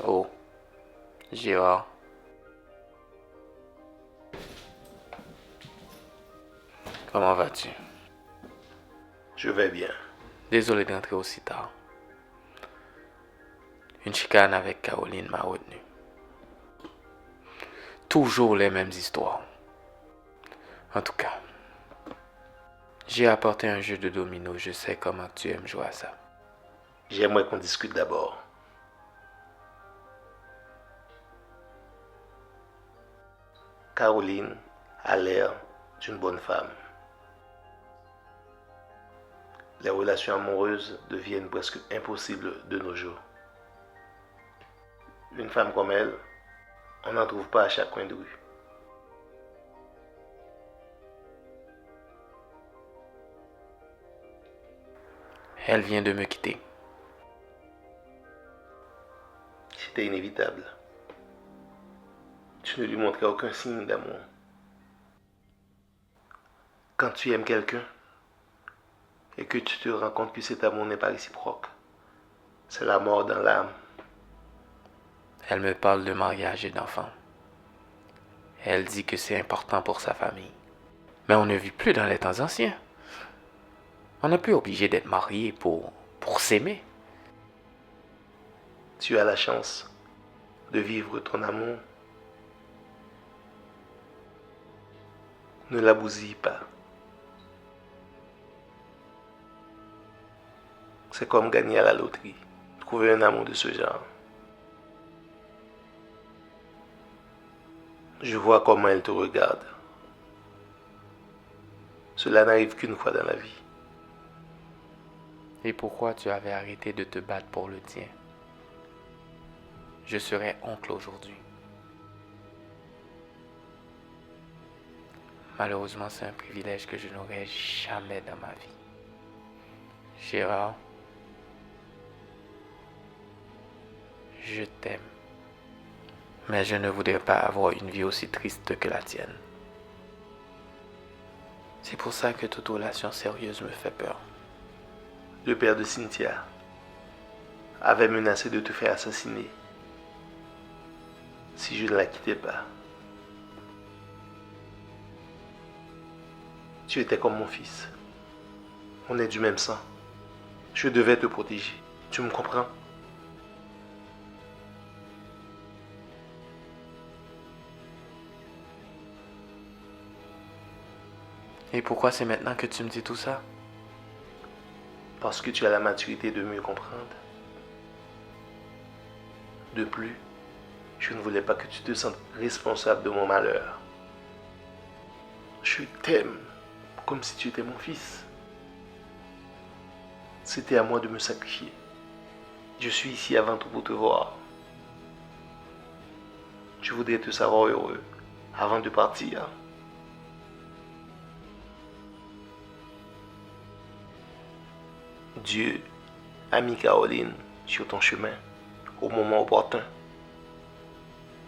Oh, Gérard. Comment vas-tu? Je vais bien. Désolé d'entrer aussi tard. Une chicane avec Caroline m'a retenu. Toujours les mêmes histoires. En tout cas, j'ai apporté un jeu de domino. Je sais comment tu aimes jouer à ça. J'aimerais qu'on discute d'abord. Caroline a l'air d'une bonne femme. Les relations amoureuses deviennent presque impossibles de nos jours. Une femme comme elle, on n'en trouve pas à chaque coin de rue. Elle vient de me quitter. C'était inévitable. Tu ne lui montrais aucun signe d'amour. Quand tu aimes quelqu'un et que tu te rends compte que cet amour n'est pas réciproque, c'est la mort dans l'âme. Elle me parle de mariage et d'enfants. Elle dit que c'est important pour sa famille. Mais on ne vit plus dans les temps anciens. On n'est plus obligé d'être marié pour s'aimer. Tu as la chance de vivre ton amour. Ne la bousille pas. C'est comme gagner à la loterie. Trouver un amour de ce genre. Je vois comment elle te regarde. Cela n'arrive qu'une fois dans la vie. Et pourquoi tu avais arrêté de te battre pour le tien? Je serais oncle aujourd'hui. Malheureusement, c'est un privilège que je n'aurai jamais dans ma vie. Gérard, je t'aime. Mais je ne voudrais pas avoir une vie aussi triste que la tienne. C'est pour ça que toute relation sérieuse me fait peur. Le père de Cynthia avait menacé de te faire assassiner si je ne la quittais pas. Tu étais comme mon fils. On est du même sang. Je devais te protéger. Tu me comprends? Et pourquoi c'est maintenant que tu me dis tout ça? Parce que tu as la maturité de mieux comprendre. De plus, je ne voulais pas que tu te sentes responsable de mon malheur. Je t'aime comme si tu étais mon fils. C'était à moi de me sacrifier. Je suis ici avant tout pour te voir. Je voudrais te savoir heureux avant de partir. Dieu a mis Caroline sur ton chemin au moment opportun.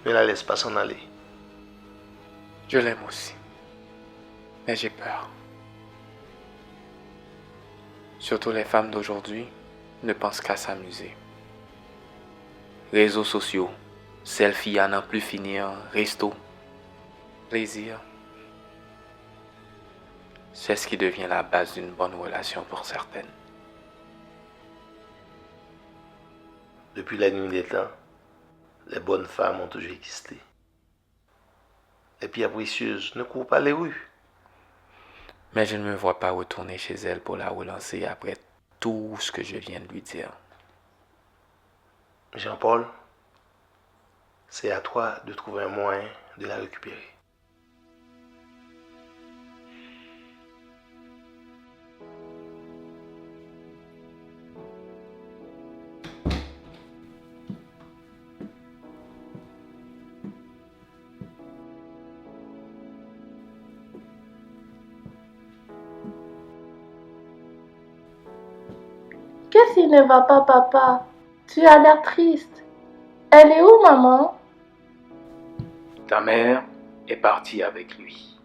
Ne la laisse pas s'en aller. Je l'aime aussi. Mais j'ai peur. Surtout les femmes d'aujourd'hui ne pensent qu'à s'amuser. Réseaux sociaux, selfies à n'en plus finir, resto, plaisir. C'est ce qui devient la base d'une bonne relation pour certaines. Depuis la nuit des temps, les bonnes femmes ont toujours existé. Les pierres précieuses ne courent pas les rues. Mais je ne me vois pas retourner chez elle pour la relancer après tout ce que je viens de lui dire. Jean-Paul, c'est à toi de trouver un moyen de la récupérer. Qu'est-ce qui ne va pas, papa? Tu as l'air triste. Elle est où, maman? Ta mère est partie avec lui.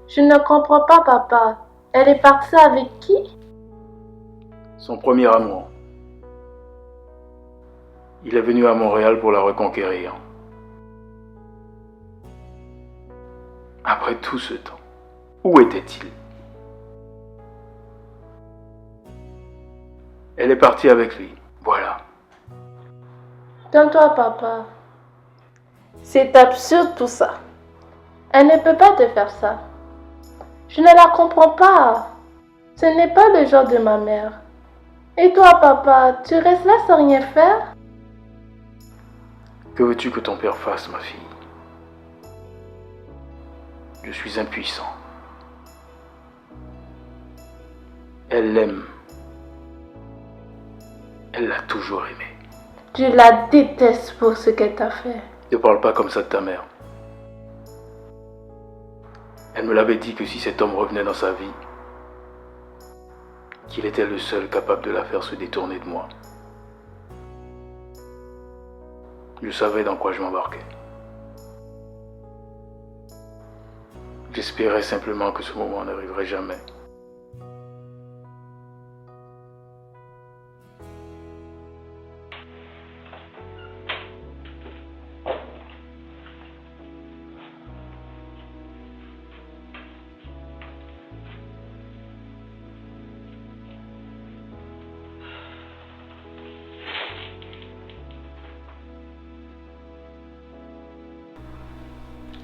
Je ne comprends pas, papa. Elle est partie avec qui? Son premier amour. Il est venu à Montréal pour la reconquérir. Après tout ce temps, où était-il? Elle est partie avec lui. Voilà. Donne-toi, papa. C'est absurde tout ça. Elle ne peut pas te faire ça. Je ne la comprends pas. Ce n'est pas le genre de ma mère. Et toi, papa, tu restes là sans rien faire? Que veux-tu que ton père fasse, ma fille? Je suis impuissant. Elle l'aime. Elle l'a toujours aimé. Je la déteste pour ce qu'elle t'a fait. Ne parle pas comme ça de ta mère. Elle me l'avait dit que si cet homme revenait dans sa vie, qu'il était le seul capable de la faire se détourner de moi. Je savais dans quoi je m'embarquais. J'espérais simplement que ce moment n'arriverait jamais.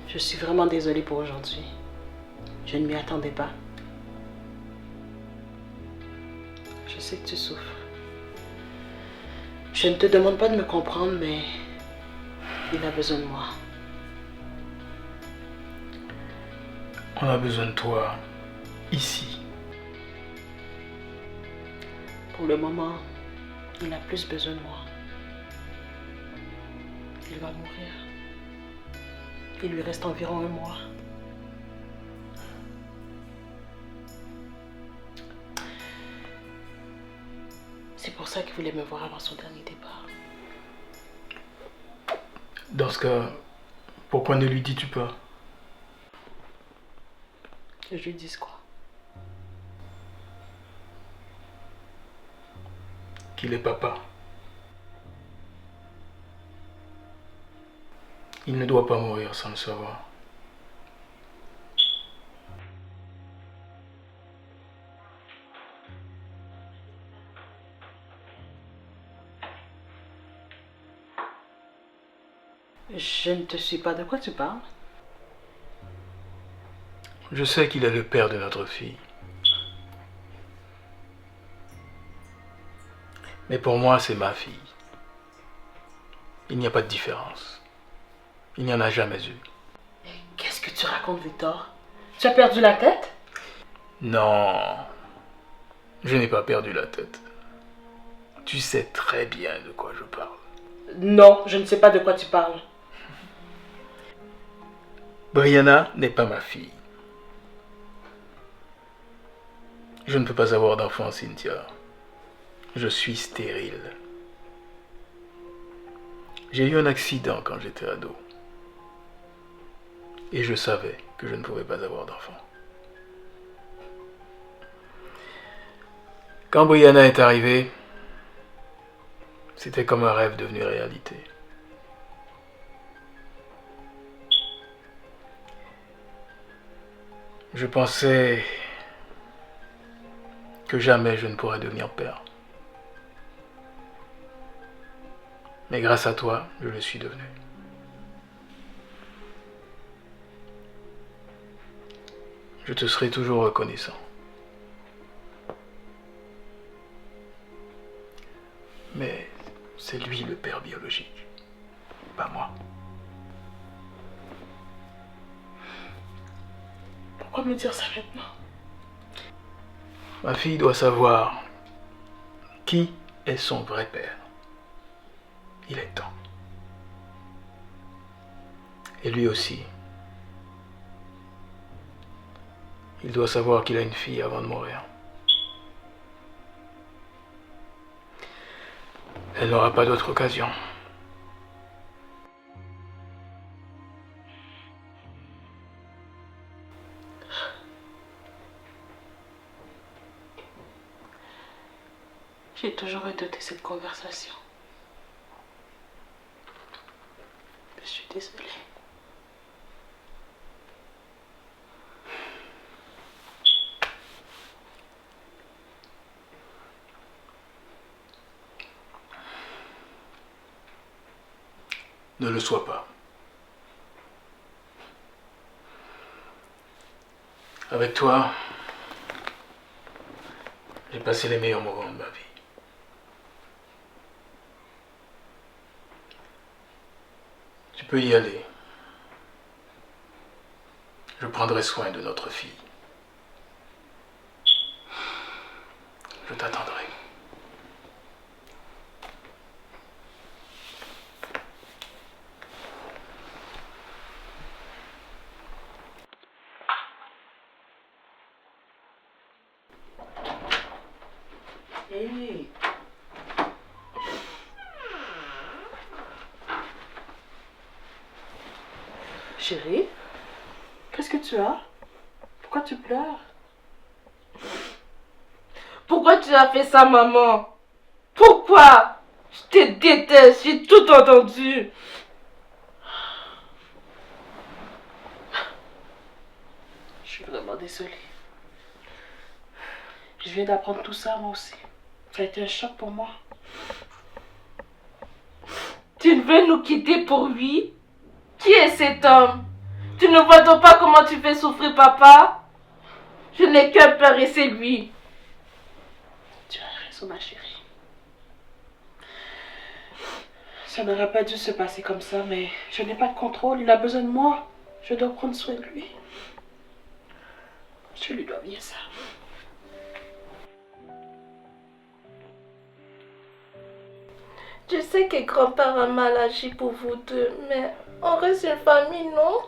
Je suis vraiment désolée pour aujourd'hui. Je ne m'y attendais pas. Je sais que tu souffres. Je ne te demande pas de me comprendre, mais il a besoin de moi. On a besoin de toi, ici. Pour le moment, il a plus besoin de moi. Il va mourir. Il lui reste environ 1 mois. C'est pour ça qu'il voulait me voir avant son dernier départ. Dans ce cas, pourquoi ne lui dis-tu pas? Que je lui dise quoi? Qu'il est papa. Il ne doit pas mourir sans le savoir. Je ne te suis pas. De quoi tu parles? Je sais qu'il est le père de notre fille. Mais pour moi, c'est ma fille. Il n'y a pas de différence. Il n'y en a jamais eu. Qu'est-ce que tu racontes, Victor? Tu as perdu la tête? Non, je n'ai pas perdu la tête. Tu sais très bien de quoi je parle. Non, je ne sais pas de quoi tu parles. Brianna n'est pas ma fille. Je ne peux pas avoir d'enfant, Cynthia. Je suis stérile. J'ai eu un accident quand j'étais ado. Et je savais que je ne pouvais pas avoir d'enfant. Quand Brianna est arrivée, c'était comme un rêve devenu réalité. Je pensais que jamais je ne pourrais devenir père. Mais grâce à toi, je le suis devenu. Je te serai toujours reconnaissant. Mais c'est lui le père biologique, pas moi. Pourquoi me dire ça maintenant? Ma fille doit savoir qui est son vrai père. Il est temps. Et lui aussi. Il doit savoir qu'il a une fille avant de mourir. Elle n'aura pas d'autre occasion. J'ai toujours redouté cette conversation. Je suis désolée. Ne le sois pas. Avec toi, j'ai passé les meilleurs moments de ma vie. Tu peux y aller. Je prendrai soin de notre fille. Je t'attendrai. Hey. Chérie, qu'est-ce que tu as? Pourquoi tu pleures? Pourquoi tu as fait ça, maman? Pourquoi? Je te déteste, j'ai tout entendu. Je suis vraiment désolée. Je viens d'apprendre tout ça, moi aussi. Ça a été un choc pour moi. Tu ne veux nous quitter pour lui? Qui est cet homme? Tu ne vois donc pas comment tu fais souffrir papa? Je n'ai qu'un peur et c'est lui. Tu as raison, ma chérie. Ça n'aurait pas dû se passer comme ça, mais je n'ai pas de contrôle. Il a besoin de moi. Je dois prendre soin de lui. Je lui dois bien ça. Je sais que grand-père a mal agi pour vous deux, mais on reste une famille, non?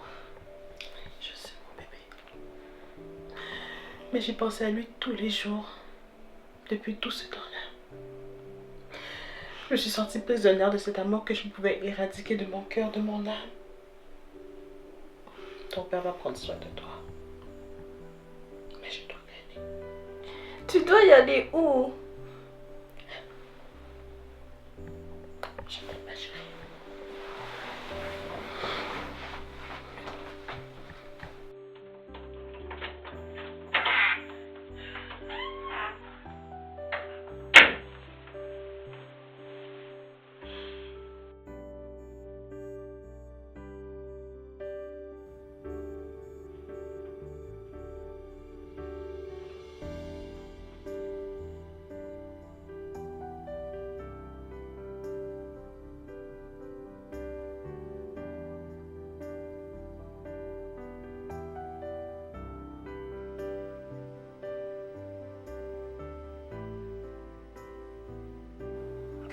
Je sais, mon bébé. Mais j'ai pensé à lui tous les jours. Depuis tout ce temps-là. Je me suis sentie prisonnière de cet amour que je ne pouvais éradiquer de mon cœur, de mon âme. Ton père va prendre soin de toi. Mais je dois y aller. Tu dois y aller où? Je t'aime, ma chérie.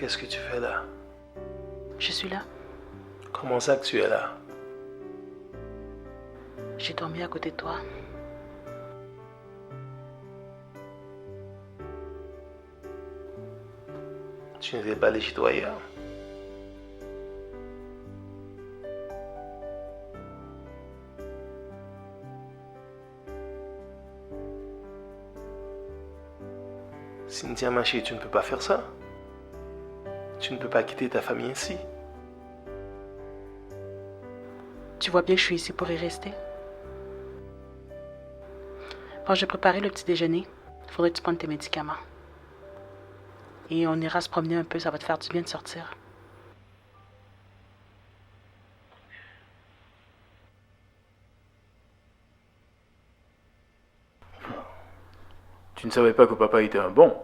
Qu'est-ce que tu fais là? Je suis là. Comment ça que tu es là? J'ai dormi à côté de toi. Tu n'étais pas allé chez toi hier? Cynthia, ma chérie, tu ne peux pas faire ça. Tu ne peux pas quitter ta famille ainsi. Tu vois bien que je suis ici pour y rester. Bon, j'ai préparé le petit déjeuner. Il faudrait que tu prennes tes médicaments. Et on ira se promener un peu, ça va te faire du bien de sortir. Tu ne savais pas que papa était un bon.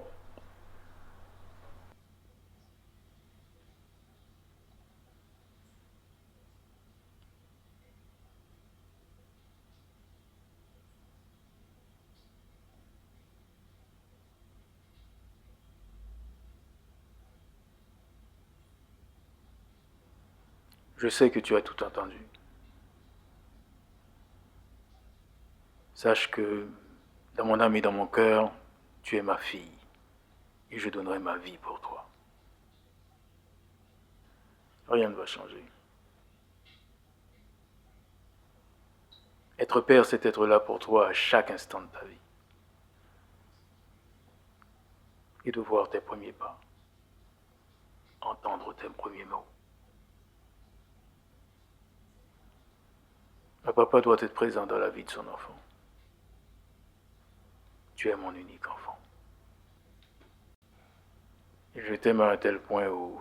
Je sais que tu as tout entendu. Sache que dans mon âme et dans mon cœur, tu es ma fille et je donnerai ma vie pour toi. Rien ne va changer. Être père, c'est être là pour toi à chaque instant de ta vie. Et de voir tes premiers pas, entendre tes premiers mots. Un papa doit être présent dans la vie de son enfant. Tu es mon unique enfant. Et je t'aime à un tel point où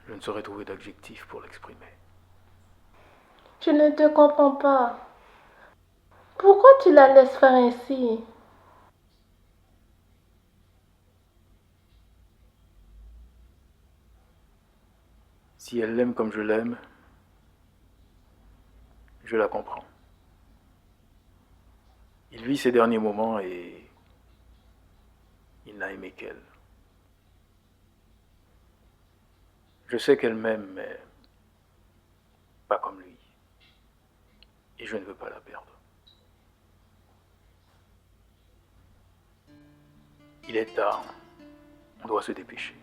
je ne saurais trouver d'adjectif pour l'exprimer. Je ne te comprends pas. Pourquoi tu la laisses faire ainsi? Si elle l'aime comme je l'aime, je la comprends. Il vit ses derniers moments et il n'a aimé qu'elle. Je sais qu'elle m'aime, mais pas comme lui. Et je ne veux pas la perdre. Il est tard. On doit se dépêcher.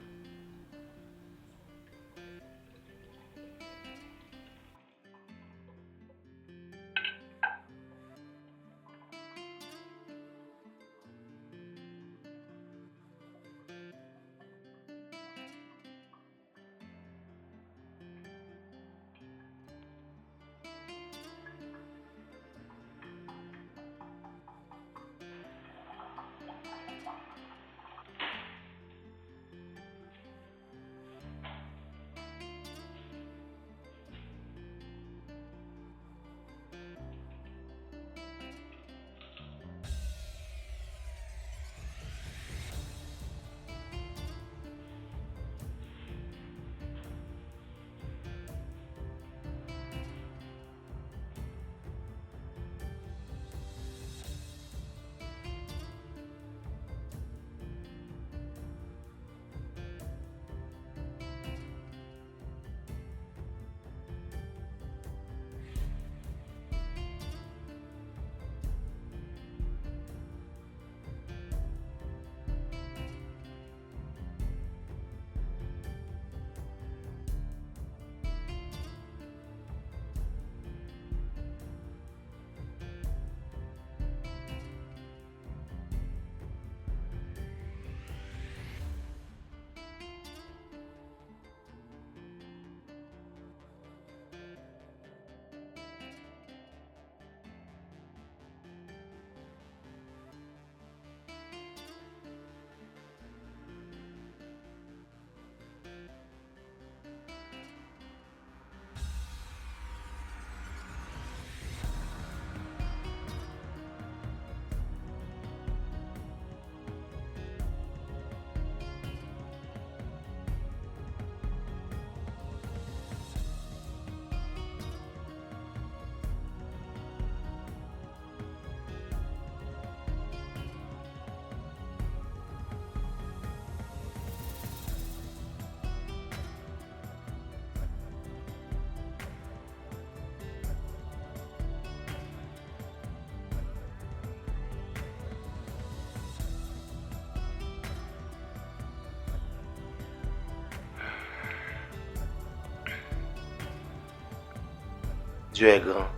Dieu est grand.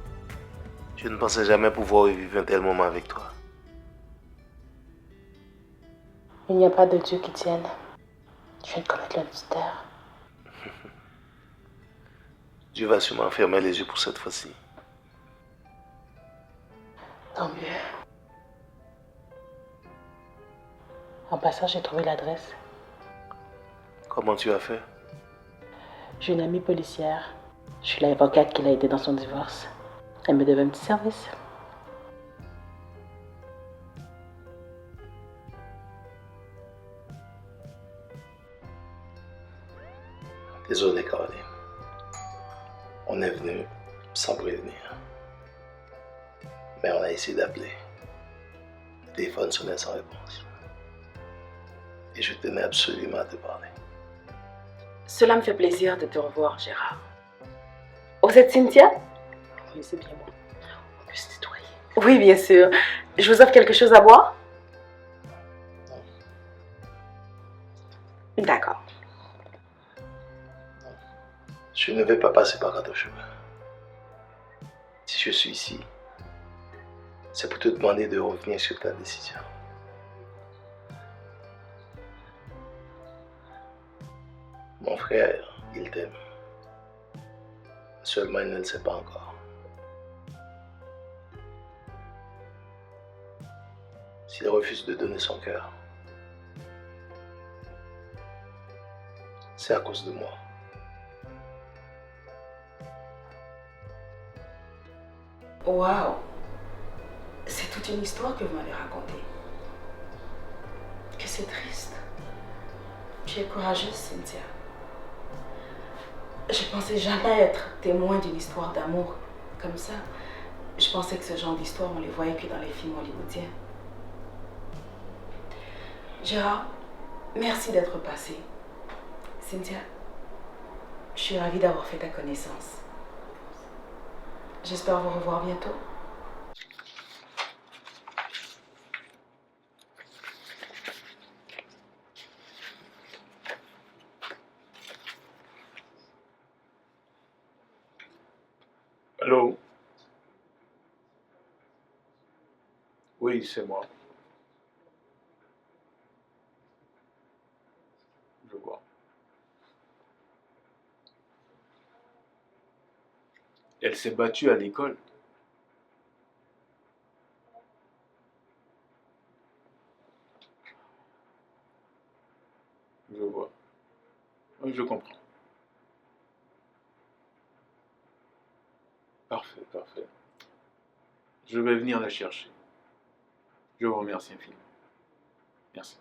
Je ne pensais jamais pouvoir vivre un tel moment avec toi. Il n'y a pas de Dieu qui tienne. Je viens de commettre l'adultère. Dieu va sûrement fermer les yeux pour cette fois-ci. Tant mieux. En passant, j'ai trouvé l'adresse. Comment tu as fait? J'ai une amie policière. Je suis l'avocate qui l'a aidée dans son divorce. Elle me devait un petit service. Désolé, Caroline. On est venu sans prévenir. Mais on a essayé d'appeler. Le téléphone sonnait sans réponse. Et je tenais absolument à te parler. Cela me fait plaisir de te revoir, Gérard. Vous êtes Cynthia? Oui, c'est bien moi. On peut se tutoyer. Oui, bien sûr. Je vous offre quelque chose à boire? D'accord. Je ne vais pas passer par ton chemin. Si je suis ici, c'est pour te demander de revenir sur ta décision. Mon frère, il t'aime. Seulement, il ne le sait pas encore. S'il refuse de donner son cœur, c'est à cause de moi. Waouh! C'est toute une histoire que vous m'avez racontée. Que c'est triste. Tu es courageuse, Cynthia. Je pensais jamais être témoin d'une histoire d'amour comme ça. Je pensais que ce genre d'histoire, on les voyait que dans les films hollywoodiens. Gérard, merci d'être passé. Cynthia, je suis ravie d'avoir fait ta connaissance. J'espère vous revoir bientôt. Allô? Oui, c'est moi. Je vois. Elle s'est battue à l'école. Je vois. Oui, je comprends. Parfait, parfait. Je vais venir la chercher. Je vous remercie infiniment. Merci.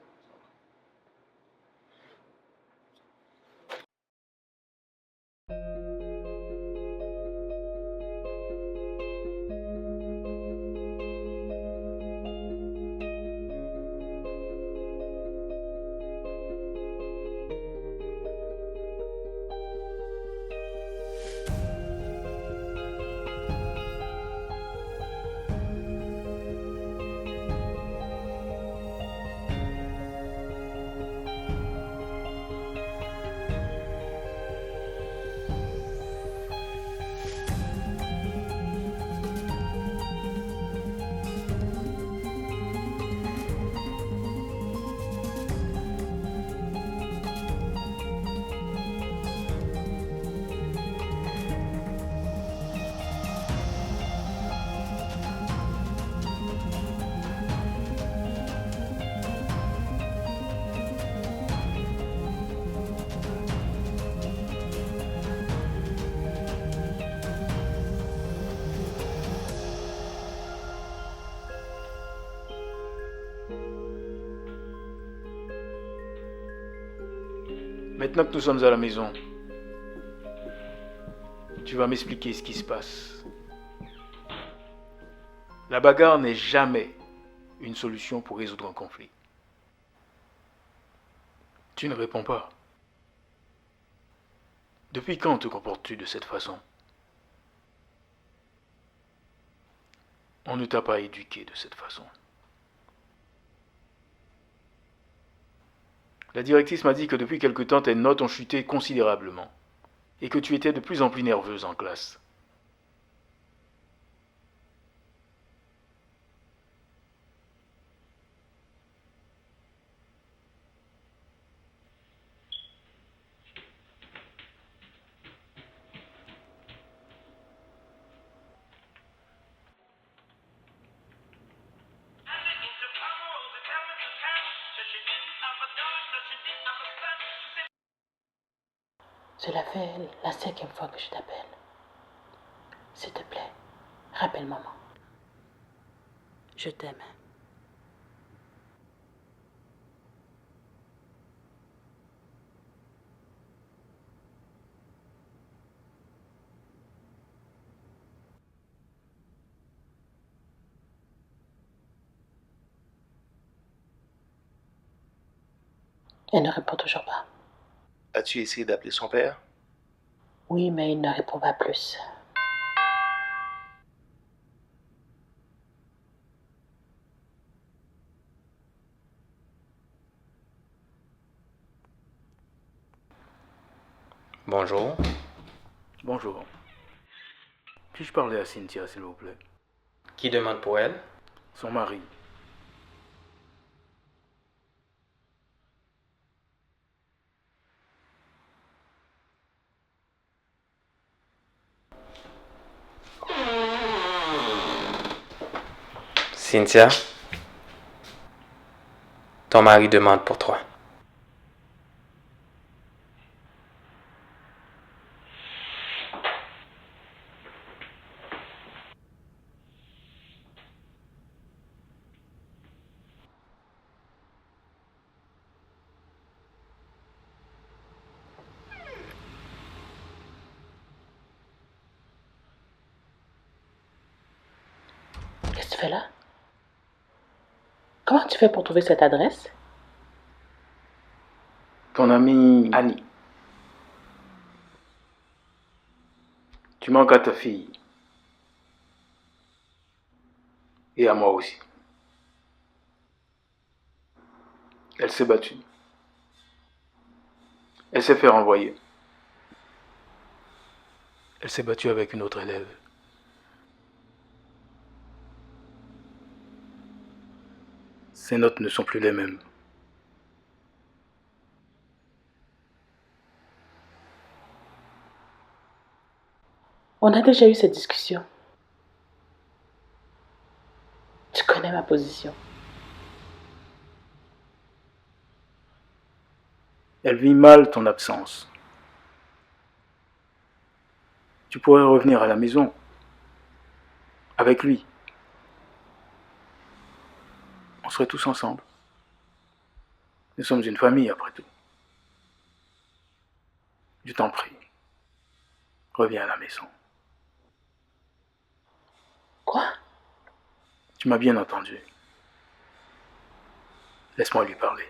Maintenant que nous sommes à la maison, tu vas m'expliquer ce qui se passe. La bagarre n'est jamais une solution pour résoudre un conflit. Tu ne réponds pas. Depuis quand te comportes-tu de cette façon? On ne t'a pas éduqué de cette façon. La directrice m'a dit que depuis quelque temps tes notes ont chuté considérablement et que tu étais de plus en plus nerveuse en classe. Cela fait la 5e fois que je t'appelle. S'il te plaît, rappelle maman. Je t'aime. Elle ne répond toujours pas. As-tu essayé d'appeler son père? Oui, mais il ne répond pas plus. Bonjour. Bonjour. Puis-je parler à Cynthia, s'il vous plaît? Qui demande pour elle? Son mari. Cynthia, ton mari demande pour toi. Qu'est-ce que tu fais là? Comment tu fais pour trouver cette adresse? Ton amie Annie. Tu manques à ta fille. Et à moi aussi. Elle s'est battue. Elle s'est fait renvoyer. Elle s'est battue avec une autre élève. Ses notes ne sont plus les mêmes. On a déjà eu cette discussion. Tu connais ma position. Elle vit mal ton absence. Tu pourrais revenir à la maison. Avec lui. On serait tous ensemble. Nous sommes une famille après tout. Je t'en prie. Reviens à la maison. Quoi? Tu m'as bien entendu. Laisse-moi lui parler.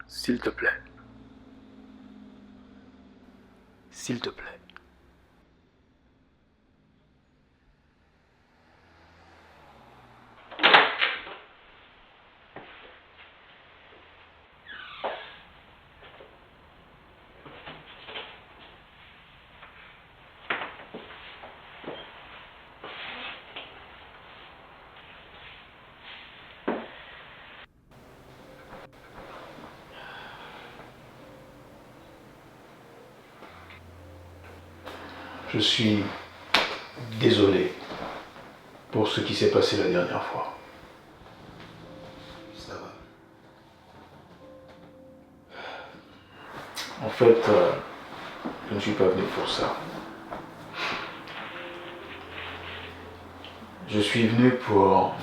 S'il te plaît. S'il te plaît. Je suis désolé pour ce qui s'est passé la dernière fois. Ça va. En fait, je ne suis pas venu pour ça. Je suis venu pour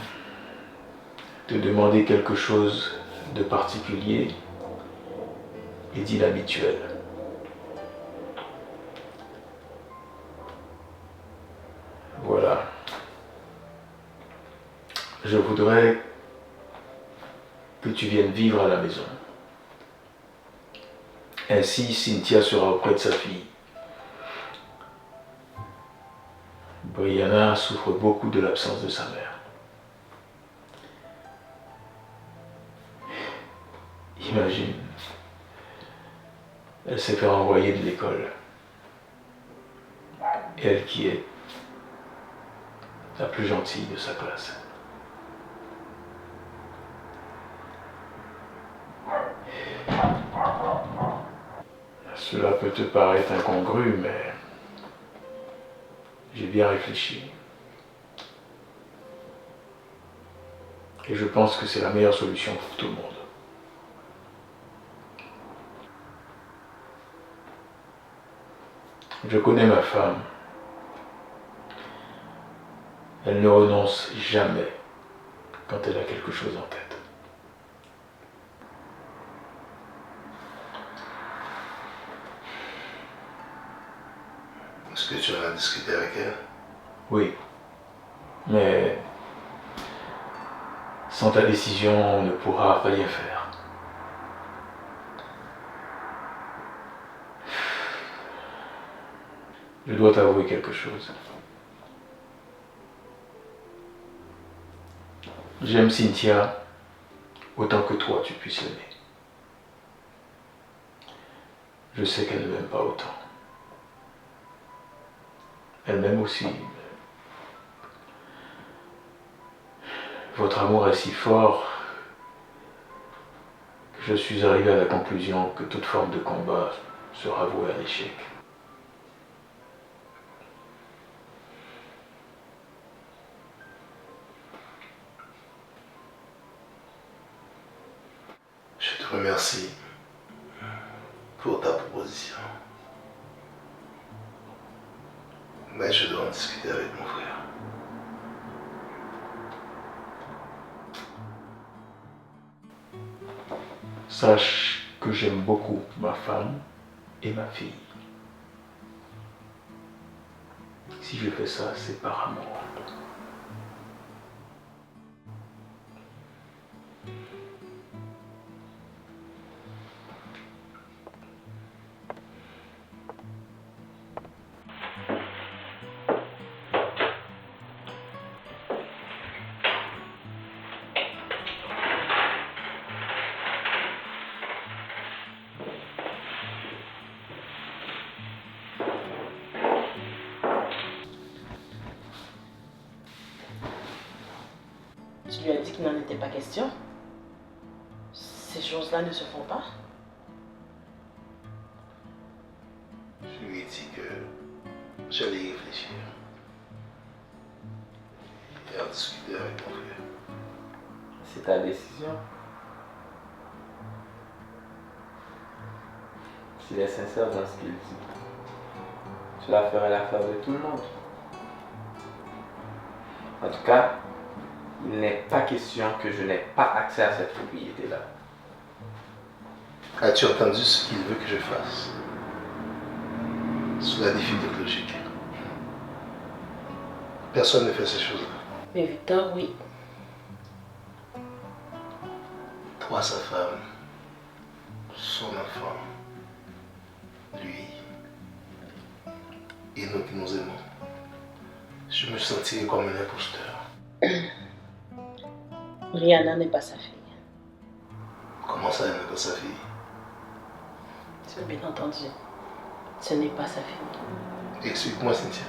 te demander quelque chose de particulier et d'inhabituel. Voilà. Je voudrais que tu viennes vivre à la maison. Ainsi, Cynthia sera auprès de sa fille. Brianna souffre beaucoup de l'absence de sa mère. Imagine, elle s'est fait renvoyer de l'école. Elle qui est la plus gentille de sa classe. Cela peut te paraître incongru, mais j'ai bien réfléchi. Et je pense que c'est la meilleure solution pour tout le monde. Je connais ma femme. Elle ne renonce jamais quand elle a quelque chose en tête. Est-ce que tu en as discuté avec elle? Oui, mais sans ta décision, on ne pourra rien faire. Je dois t'avouer quelque chose. J'aime Cynthia autant que toi tu puisses l'aimer. Je sais qu'elle ne m'aime pas autant. Elle m'aime aussi. Votre amour est si fort que je suis arrivé à la conclusion que toute forme de combat sera vouée à l'échec. Je te remercie pour ta proposition. Mais je dois en discuter avec mon frère. Sache que j'aime beaucoup ma femme et ma fille. Si je fais ça, c'est par amour. Tu lui as dit qu'il n'en était pas question. Ces choses-là ne se font pas. Je lui ai dit que j'allais y réfléchir et en discuter avec mon frère. C'est ta décision. S'il est sincère dans ce qu'il dit, cela ferait l'affaire de tout le monde. En tout cas, il n'est pas question que je n'ai pas accès à cette propriété-là. As-tu entendu ce qu'il veut que je fasse? Cela défie toute logique. Personne ne fait ces choses-là. Mais Victor, oui. Toi, sa femme, son enfant, lui, et nous qui nous aimons. Je me sentirais comme un imposteur. Rihanna n'est pas sa fille. Comment ça, elle n'est pas sa fille? Tu as bien entendu. Ce n'est pas sa fille. Explique-moi, Cynthia.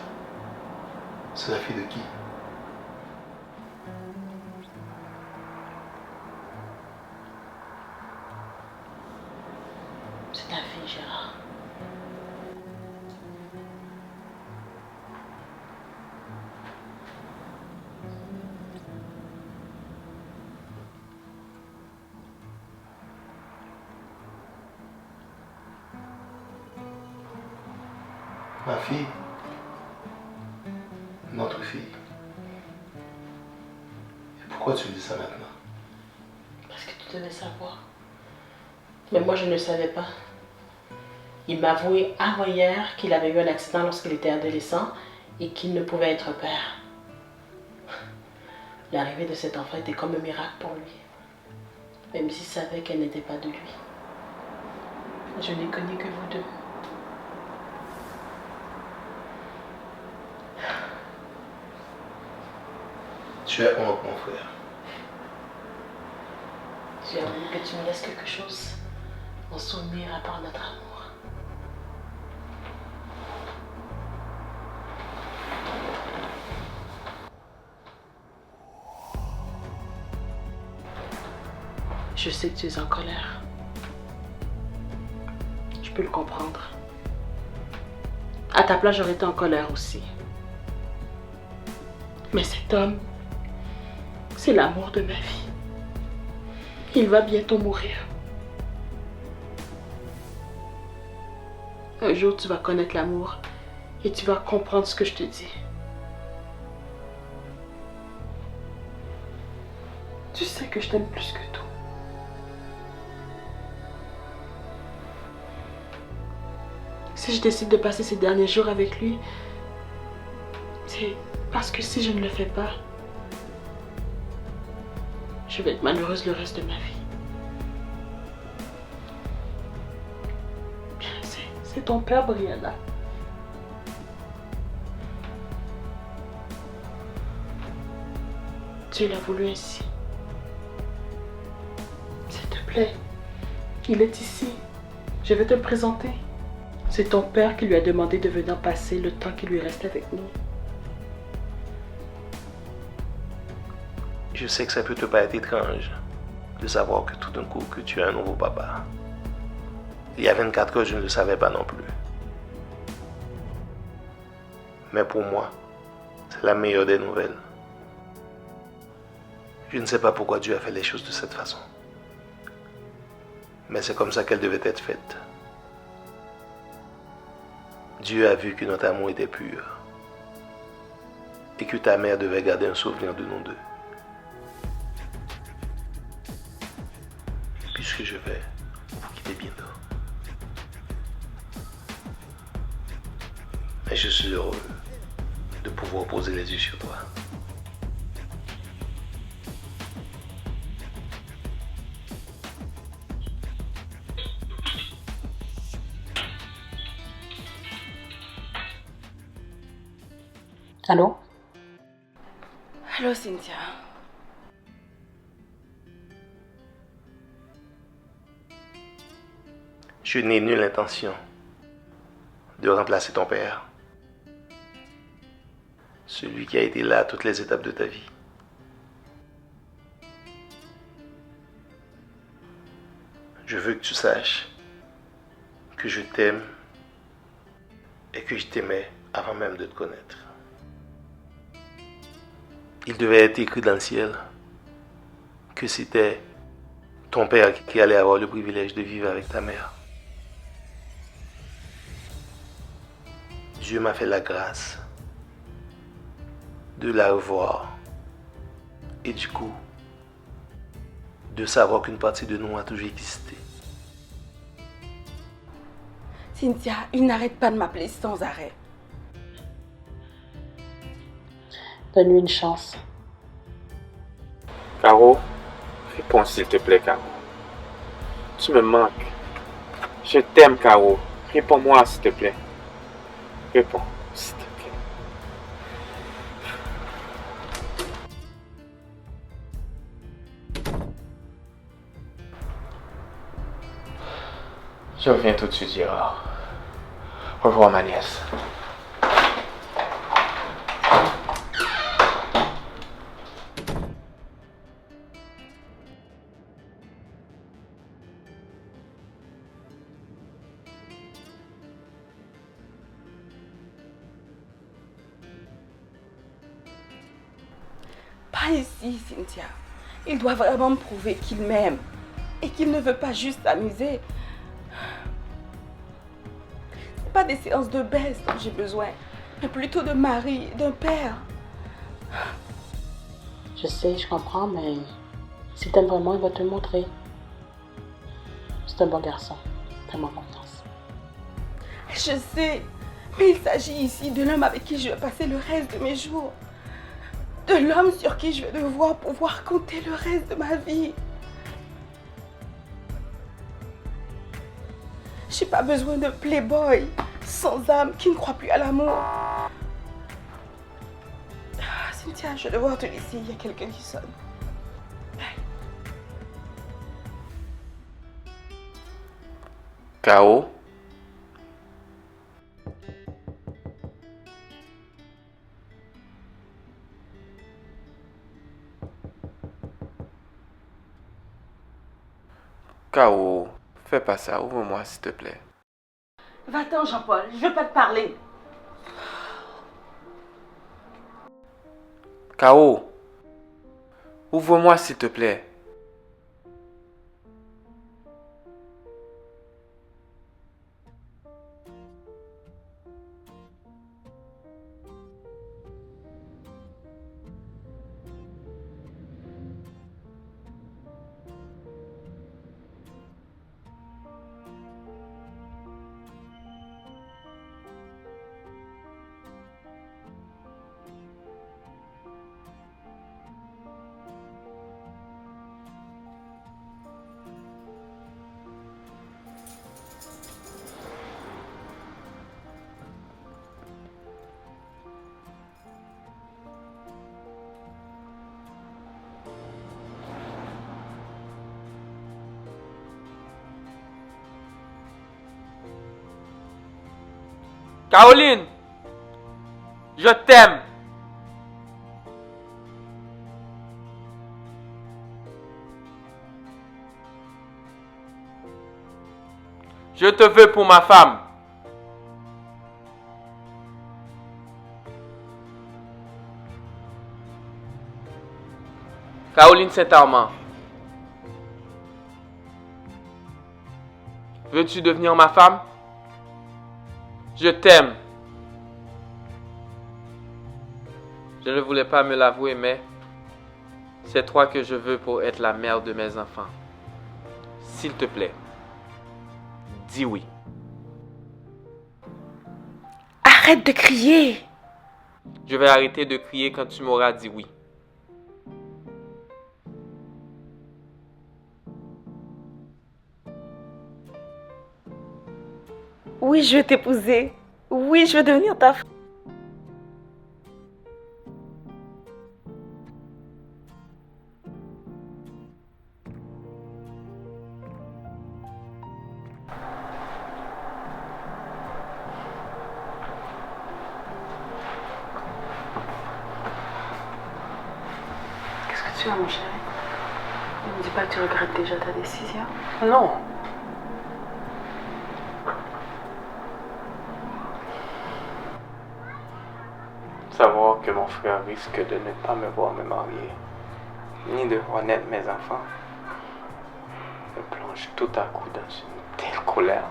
C'est la fille de qui? C'est ta fille, Gérard. Ma fille? Notre fille? Et pourquoi tu me dis ça maintenant? Parce que tu devais savoir. Mais moi, je ne savais pas. Il m'a avoué avant hier qu'il avait eu un accident lorsqu'il était adolescent et qu'il ne pouvait être père. L'arrivée de cet enfant était comme un miracle pour lui. Même s'il savait qu'elle n'était pas de lui. Je n'ai connu que vous deux. Tu as honte, mon frère. J'ai voulu que tu me laisses quelque chose en souvenir à part notre amour. Je sais que tu es en colère. Je peux le comprendre. À ta place, j'aurais été en colère aussi. Mais cet homme, c'est l'amour de ma vie. Il va bientôt mourir. Un jour, tu vas connaître l'amour Et tu vas comprendre ce que je te dis. Tu sais que je t'aime plus que tout. Si je décide de passer ces derniers jours avec lui, c'est parce que si je ne le fais pas, je vais être malheureuse le reste de ma vie. C'est ton père, Brianna. Dieu l'a voulu ainsi. S'il te plaît, il est ici. Je vais te le présenter. C'est ton père qui lui a demandé de venir passer le temps qui lui reste avec nous. Je sais que ça peut te paraître étrange de savoir que tout d'un coup que tu as un nouveau papa. Il y a 24 heures, je ne le savais pas non plus. Mais pour moi, c'est la meilleure des nouvelles. Je ne sais pas pourquoi Dieu a fait les choses de cette façon. Mais c'est comme ça qu'elles devaient être faites. Dieu a vu que notre amour était pur et que ta mère devait garder un souvenir de nous deux. Puisque je vais vous quitter bientôt. Mais je suis heureux de pouvoir poser les yeux sur toi. Allô? Allô, Cynthia. Je n'ai nulle intention de remplacer ton père. Celui qui a été là à toutes les étapes de ta vie. Je veux que tu saches que je t'aime et que je t'aimais avant même de te connaître. Il devait être écrit dans le ciel que c'était ton père qui allait avoir le privilège de vivre avec ta mère. Dieu m'a fait la grâce de la revoir et du coup de savoir qu'une partie de nous a toujours existé. Cynthia, il n'arrête pas de m'appeler sans arrêt. Donne-lui une chance. Caro, réponds s'il te plaît, Caro. Tu me manques. Je t'aime, Caro. Réponds-moi, s'il te plaît. Réponds, s'il te plaît. Je reviens tout de suite, Gérard. Au revoir, ma nièce. Pas ici, Cynthia. Il doit vraiment me prouver qu'il m'aime et qu'il ne veut pas juste s'amuser. C'est pas des séances de baisse dont j'ai besoin, mais plutôt de mari, d'un père. Je sais, je comprends, mais si t'aimes vraiment, il va te le montrer. C'est un bon garçon. Fais-moi confiance. Je sais, mais il s'agit ici de l'homme avec qui je vais passer le reste de mes jours. De l'homme sur qui je vais devoir pouvoir compter le reste de ma vie. J'ai pas besoin de playboy sans âme qui ne croit plus à l'amour. Ah, Cynthia, je vais devoir te laisser, il y a quelqu'un qui sonne. Caro. Caro, fais pas ça, ouvre-moi s'il te plaît. Va-t'en, Jean-Paul, je veux pas te parler. Caro, ouvre-moi s'il te plaît. Caroline, je t'aime. Je te veux pour ma femme. Caroline Saint-Armand, veux-tu devenir ma femme? Je t'aime. Je ne voulais pas me l'avouer, mais c'est toi que je veux pour être la mère de mes enfants. S'il te plaît, dis oui. Arrête de crier. Je vais arrêter de crier quand tu m'auras dit oui. Oui, je vais t'épouser. Oui, je vais devenir ta femme. Qu'est-ce que tu as, mon chéri? Ne me dis pas que tu regrettes déjà ta décision. Non. Savoir que mon frère risque de ne pas me voir me marier, ni de voir naître mes enfants, me plonge tout à coup dans une telle colère.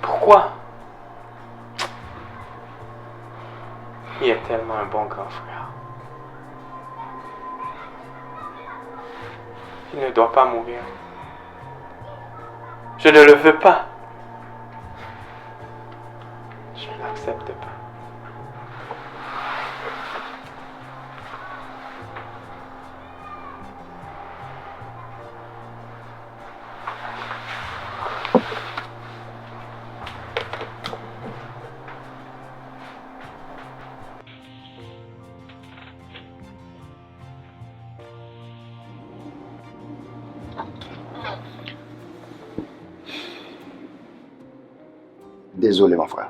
Pourquoi? Il est tellement un bon grand frère. Il ne doit pas mourir. Je ne le veux pas. Je ne l'accepte pas. Désolé, mon frère.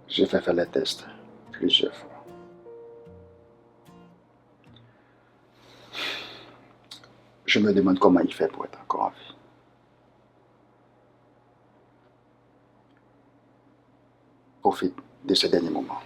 J'ai fait faire les tests plusieurs fois. Je me demande comment il fait pour être encore en vie. Profite de ce dernier moment.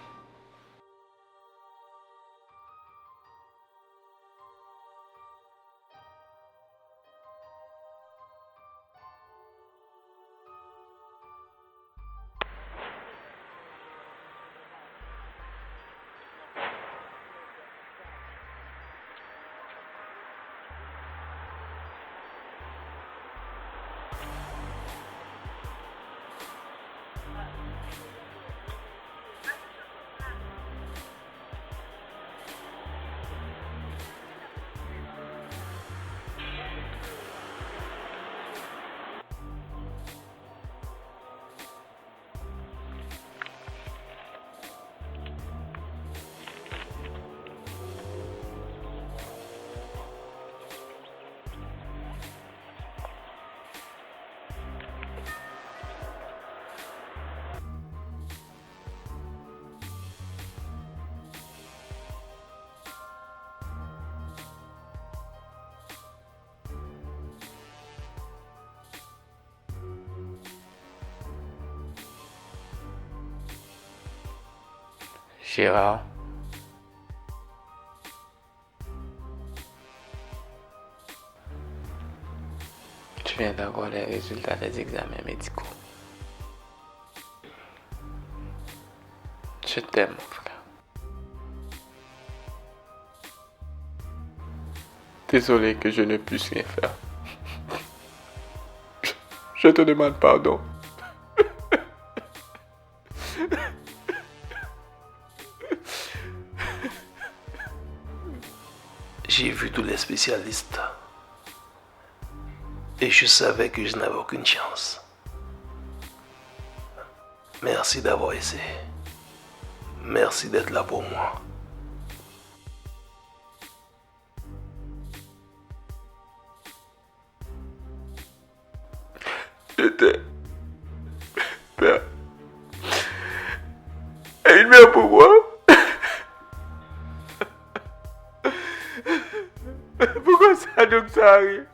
Gérard, tu viens d'avoir les résultats des examens médicaux. Je t'aime, mon frère. Désolé que je ne puisse rien faire. Je te demande pardon. J'ai vu tous les spécialistes et je savais que je n'avais aucune chance. Merci d'avoir essayé. Merci d'être là pour moi. Je t'aime. père. Et une mère pour moi. Pourquoi ça donc ça arrive?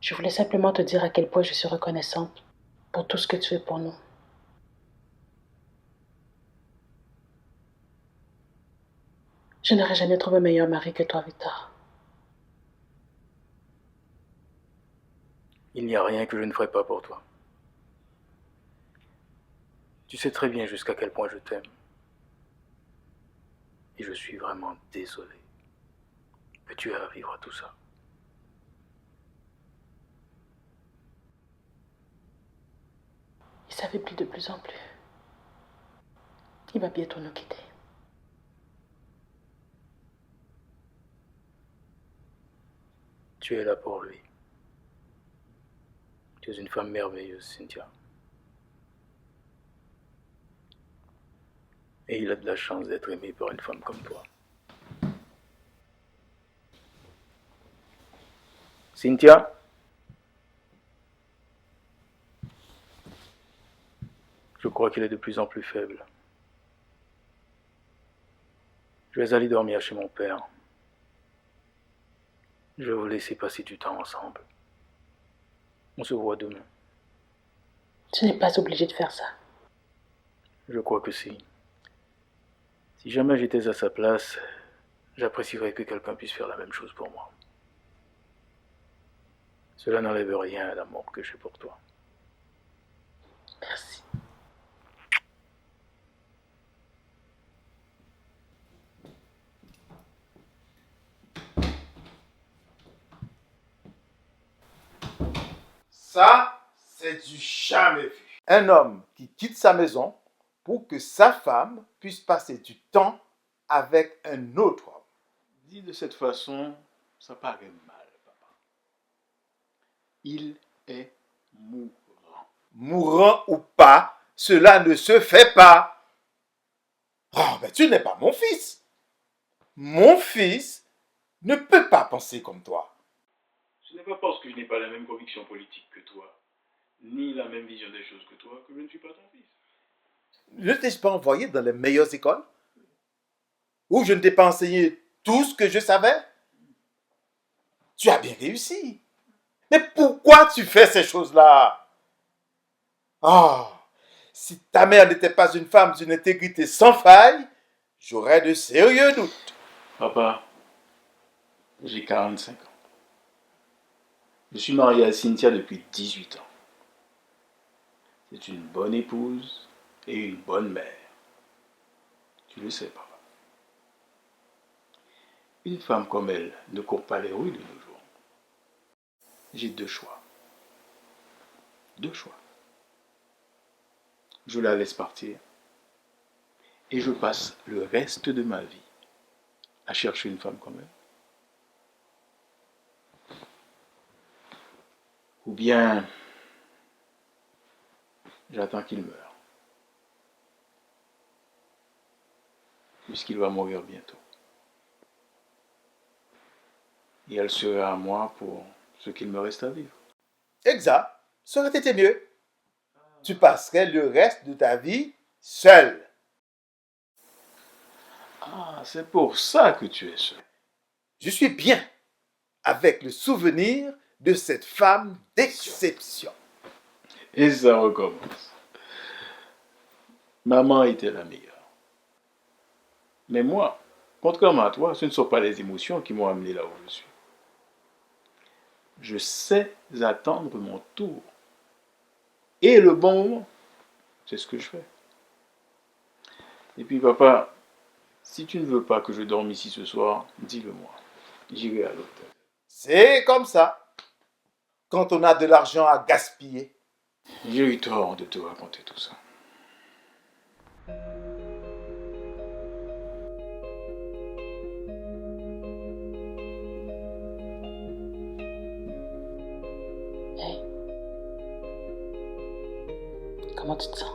Je voulais simplement te dire à quel point je suis reconnaissante pour tout ce que tu fais pour nous. Je n'aurais jamais trouvé meilleur mari que toi, Victor. Il n'y a rien que je ne ferai pas pour toi. Tu sais très bien jusqu'à quel point je t'aime. Et je suis vraiment désolé que tu aies à vivre tout ça. Il s'affaiblit de plus en plus. Il va bientôt nous quitter. Tu es là pour lui. Tu es une femme merveilleuse, Cynthia. Et il a de la chance d'être aimé par une femme comme toi. Cynthia? Je crois qu'il est de plus en plus faible. Je vais aller dormir chez mon père. Je vais vous laisser passer du temps ensemble. On se voit demain. Tu n'es pas obligé de faire ça. Je crois que si. Si jamais j'étais à sa place, j'apprécierais que quelqu'un puisse faire la même chose pour moi. Cela n'enlève rien à l'amour que j'ai pour toi. Merci. Ça, c'est du jamais vu. Un homme qui quitte sa maison pour que sa femme puisse passer du temps avec un autre homme. Dit de cette façon, ça paraît mal, papa. Il est mourant. Mourant ou pas, cela ne se fait pas. Oh, mais tu n'es pas mon fils. Mon fils ne peut pas penser comme toi. Ce n'est pas parce que je n'ai pas la même conviction politique que toi, ni la même vision des choses que toi, que je ne suis pas ton fils. Ne t'ai-je pas envoyé dans les meilleures écoles? Ou je ne t'ai pas enseigné tout ce que je savais? Tu as bien réussi. Mais pourquoi tu fais ces choses-là? Oh, si ta mère n'était pas une femme d'une intégrité sans faille, j'aurais de sérieux doutes. Papa, j'ai 45 ans. Je suis marié à Cynthia depuis 18 ans. C'est une bonne épouse et une bonne mère. Tu le sais, papa. Une femme comme elle ne court pas les rues de nos jours. J'ai deux choix. Deux choix. Je la laisse partir et je passe le reste de ma vie à chercher une femme comme elle. Ou bien j'attends qu'il meure, puisqu'il va mourir bientôt. Et elle sera à moi pour ce qu'il me reste à vivre. Exact. Ça aurait été mieux. Tu passerais le reste de ta vie seul. Ah, c'est pour ça que tu es seul. Je suis bien avec le souvenir de cette femme d'exception. Et ça recommence. Maman était la meilleure. Mais moi, contrairement à toi, ce ne sont pas les émotions qui m'ont amené là où je suis. Je sais attendre mon tour. Et le bon moment, c'est ce que je fais. Et puis papa, si tu ne veux pas que je dorme ici ce soir, dis-le moi. J'irai à l'hôtel. C'est comme ça. quand on a de l'argent à gaspiller. J'ai eu tort de te raconter tout ça. Hey. Comment tu te sens?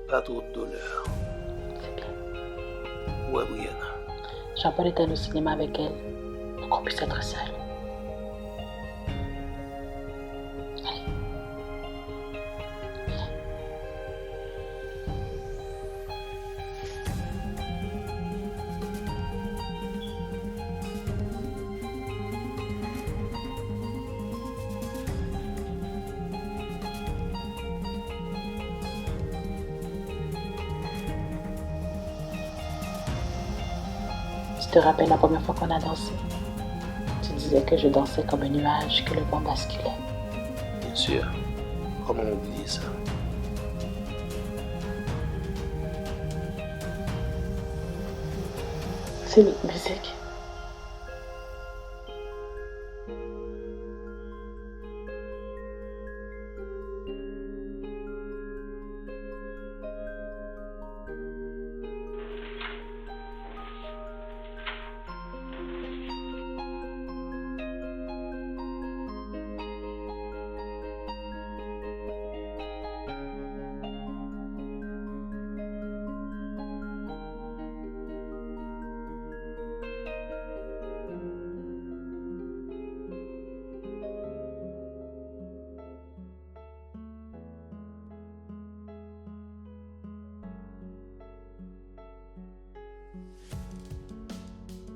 Pas trop de douleur. C'est bien. Ouais, Brianna. Jean-Paul est allé au cinéma avec elle pour qu'on puisse être seul. Allez. Viens. Tu te rappelles la première fois qu'on a dansé? Tu disais que je dansais comme un nuage, que le vent basculait. Bien sûr. Comment oublier ça? C'est notre musique.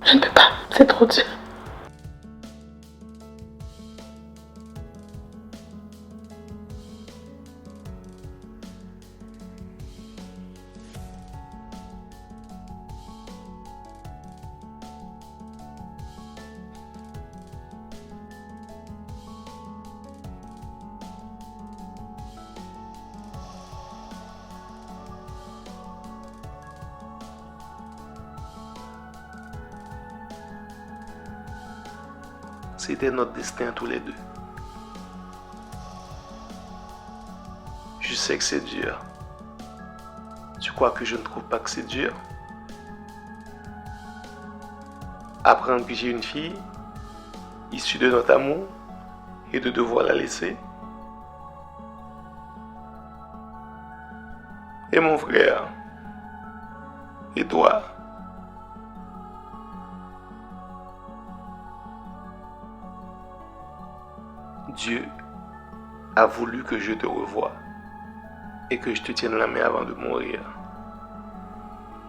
Je ne peux pas, c'est trop dur. C'était notre destin tous les deux. Je sais que c'est dur. Tu crois que je ne trouve pas que c'est dur? Apprendre que j'ai une fille, issue de notre amour, et de devoir la laisser. Et mon frère. Et toi. Dieu a voulu que je te revoie et que je te tienne la main avant de mourir.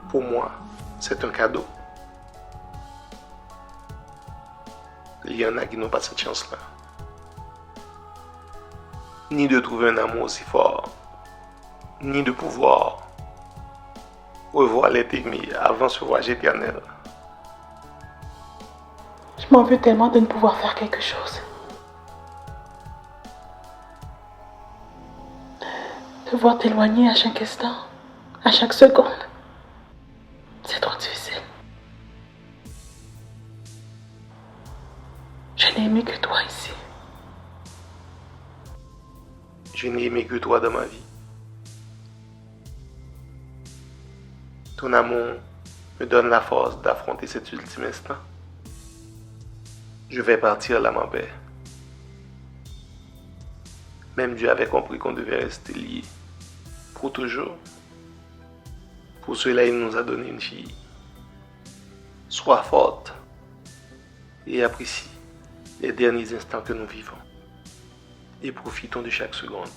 Pour moi, c'est un cadeau. Il y en a qui n'ont pas cette chance-là. Ni de trouver un amour aussi fort, ni de pouvoir revoir l'être aimé avant ce voyage éternel. Je m'en veux tellement de ne pouvoir faire quelque chose. De voir t'éloigner à chaque instant, à chaque seconde. C'est trop difficile. Je n'ai aimé que toi ici. Je n'ai aimé que toi dans ma vie. Ton amour me donne la force d'affronter cet ultime instant. Je vais partir là, ma paix. Même Dieu avait compris qu'on devait rester liés. Pour toujours. Pour cela, il nous a donné une fille. Sois forte et apprécie les derniers instants que nous vivons. Et profitons de chaque seconde.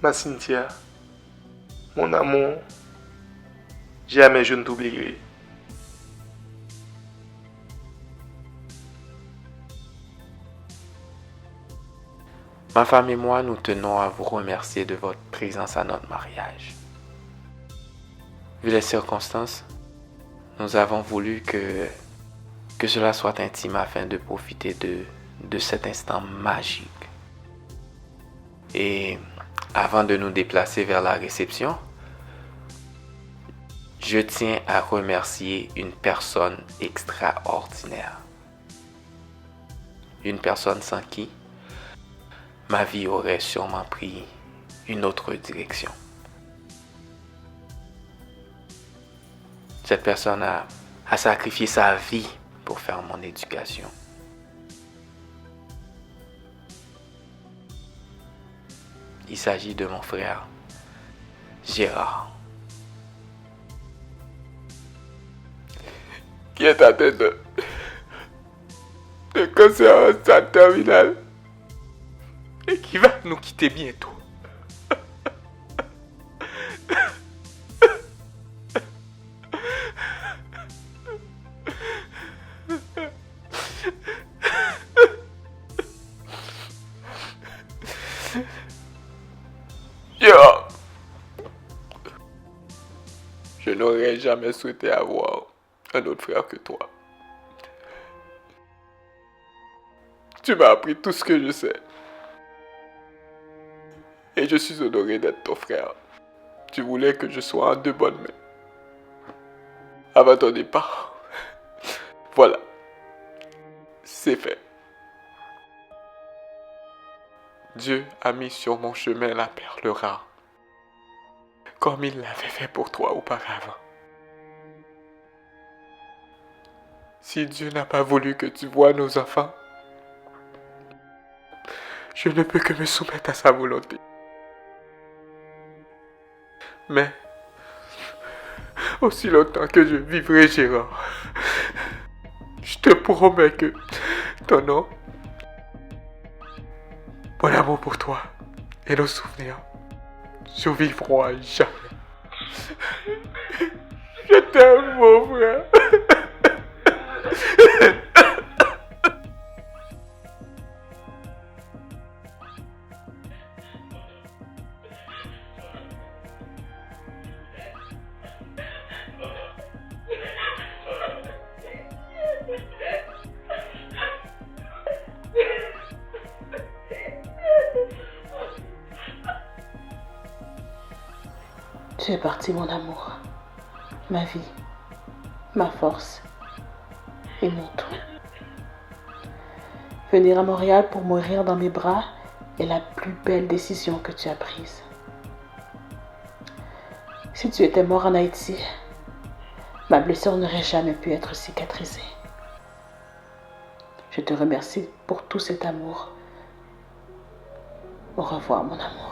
Ma Cynthia, mon amour, jamais je ne t'oublierai. Ma femme et moi, nous tenons à vous remercier de votre présence à notre mariage. Vu les circonstances, nous avons voulu que cela soit intime afin de profiter de cet instant magique. Et avant de nous déplacer vers la réception, Je tiens à remercier une personne extraordinaire. Une personne sans qui ma vie aurait sûrement pris une autre direction. Cette personne a sacrifié sa vie pour faire mon éducation. Il s'agit de mon frère Gérard, qui est atteint de cancer en stade terminal et qui va nous quitter bientôt. Je n'aurais jamais souhaité avoir un autre frère que toi. Tu m'as appris tout ce que je sais. Et je suis honoré d'être ton frère. Tu voulais que je sois en de bonnes mains. Avant ton départ. Voilà. C'est fait. Dieu a mis sur mon chemin la perle rare, comme il l'avait fait pour toi auparavant. Si Dieu n'a pas voulu que tu voies nos enfants, je ne peux que me soumettre à sa volonté. Mais, aussi longtemps que je vivrai, Gérard, je te promets que ton nom, mon amour pour toi et nos souvenirs survivront à jamais. Je t'aime, mon frère. Tu es parti, mon amour, ma vie, ma force et mon tout. Venir à Montréal pour mourir dans mes bras est la plus belle décision que tu as prise. Si tu étais mort en Haïti, ma blessure n'aurait jamais pu être cicatrisée. Je te remercie pour tout cet amour. Au revoir, mon amour.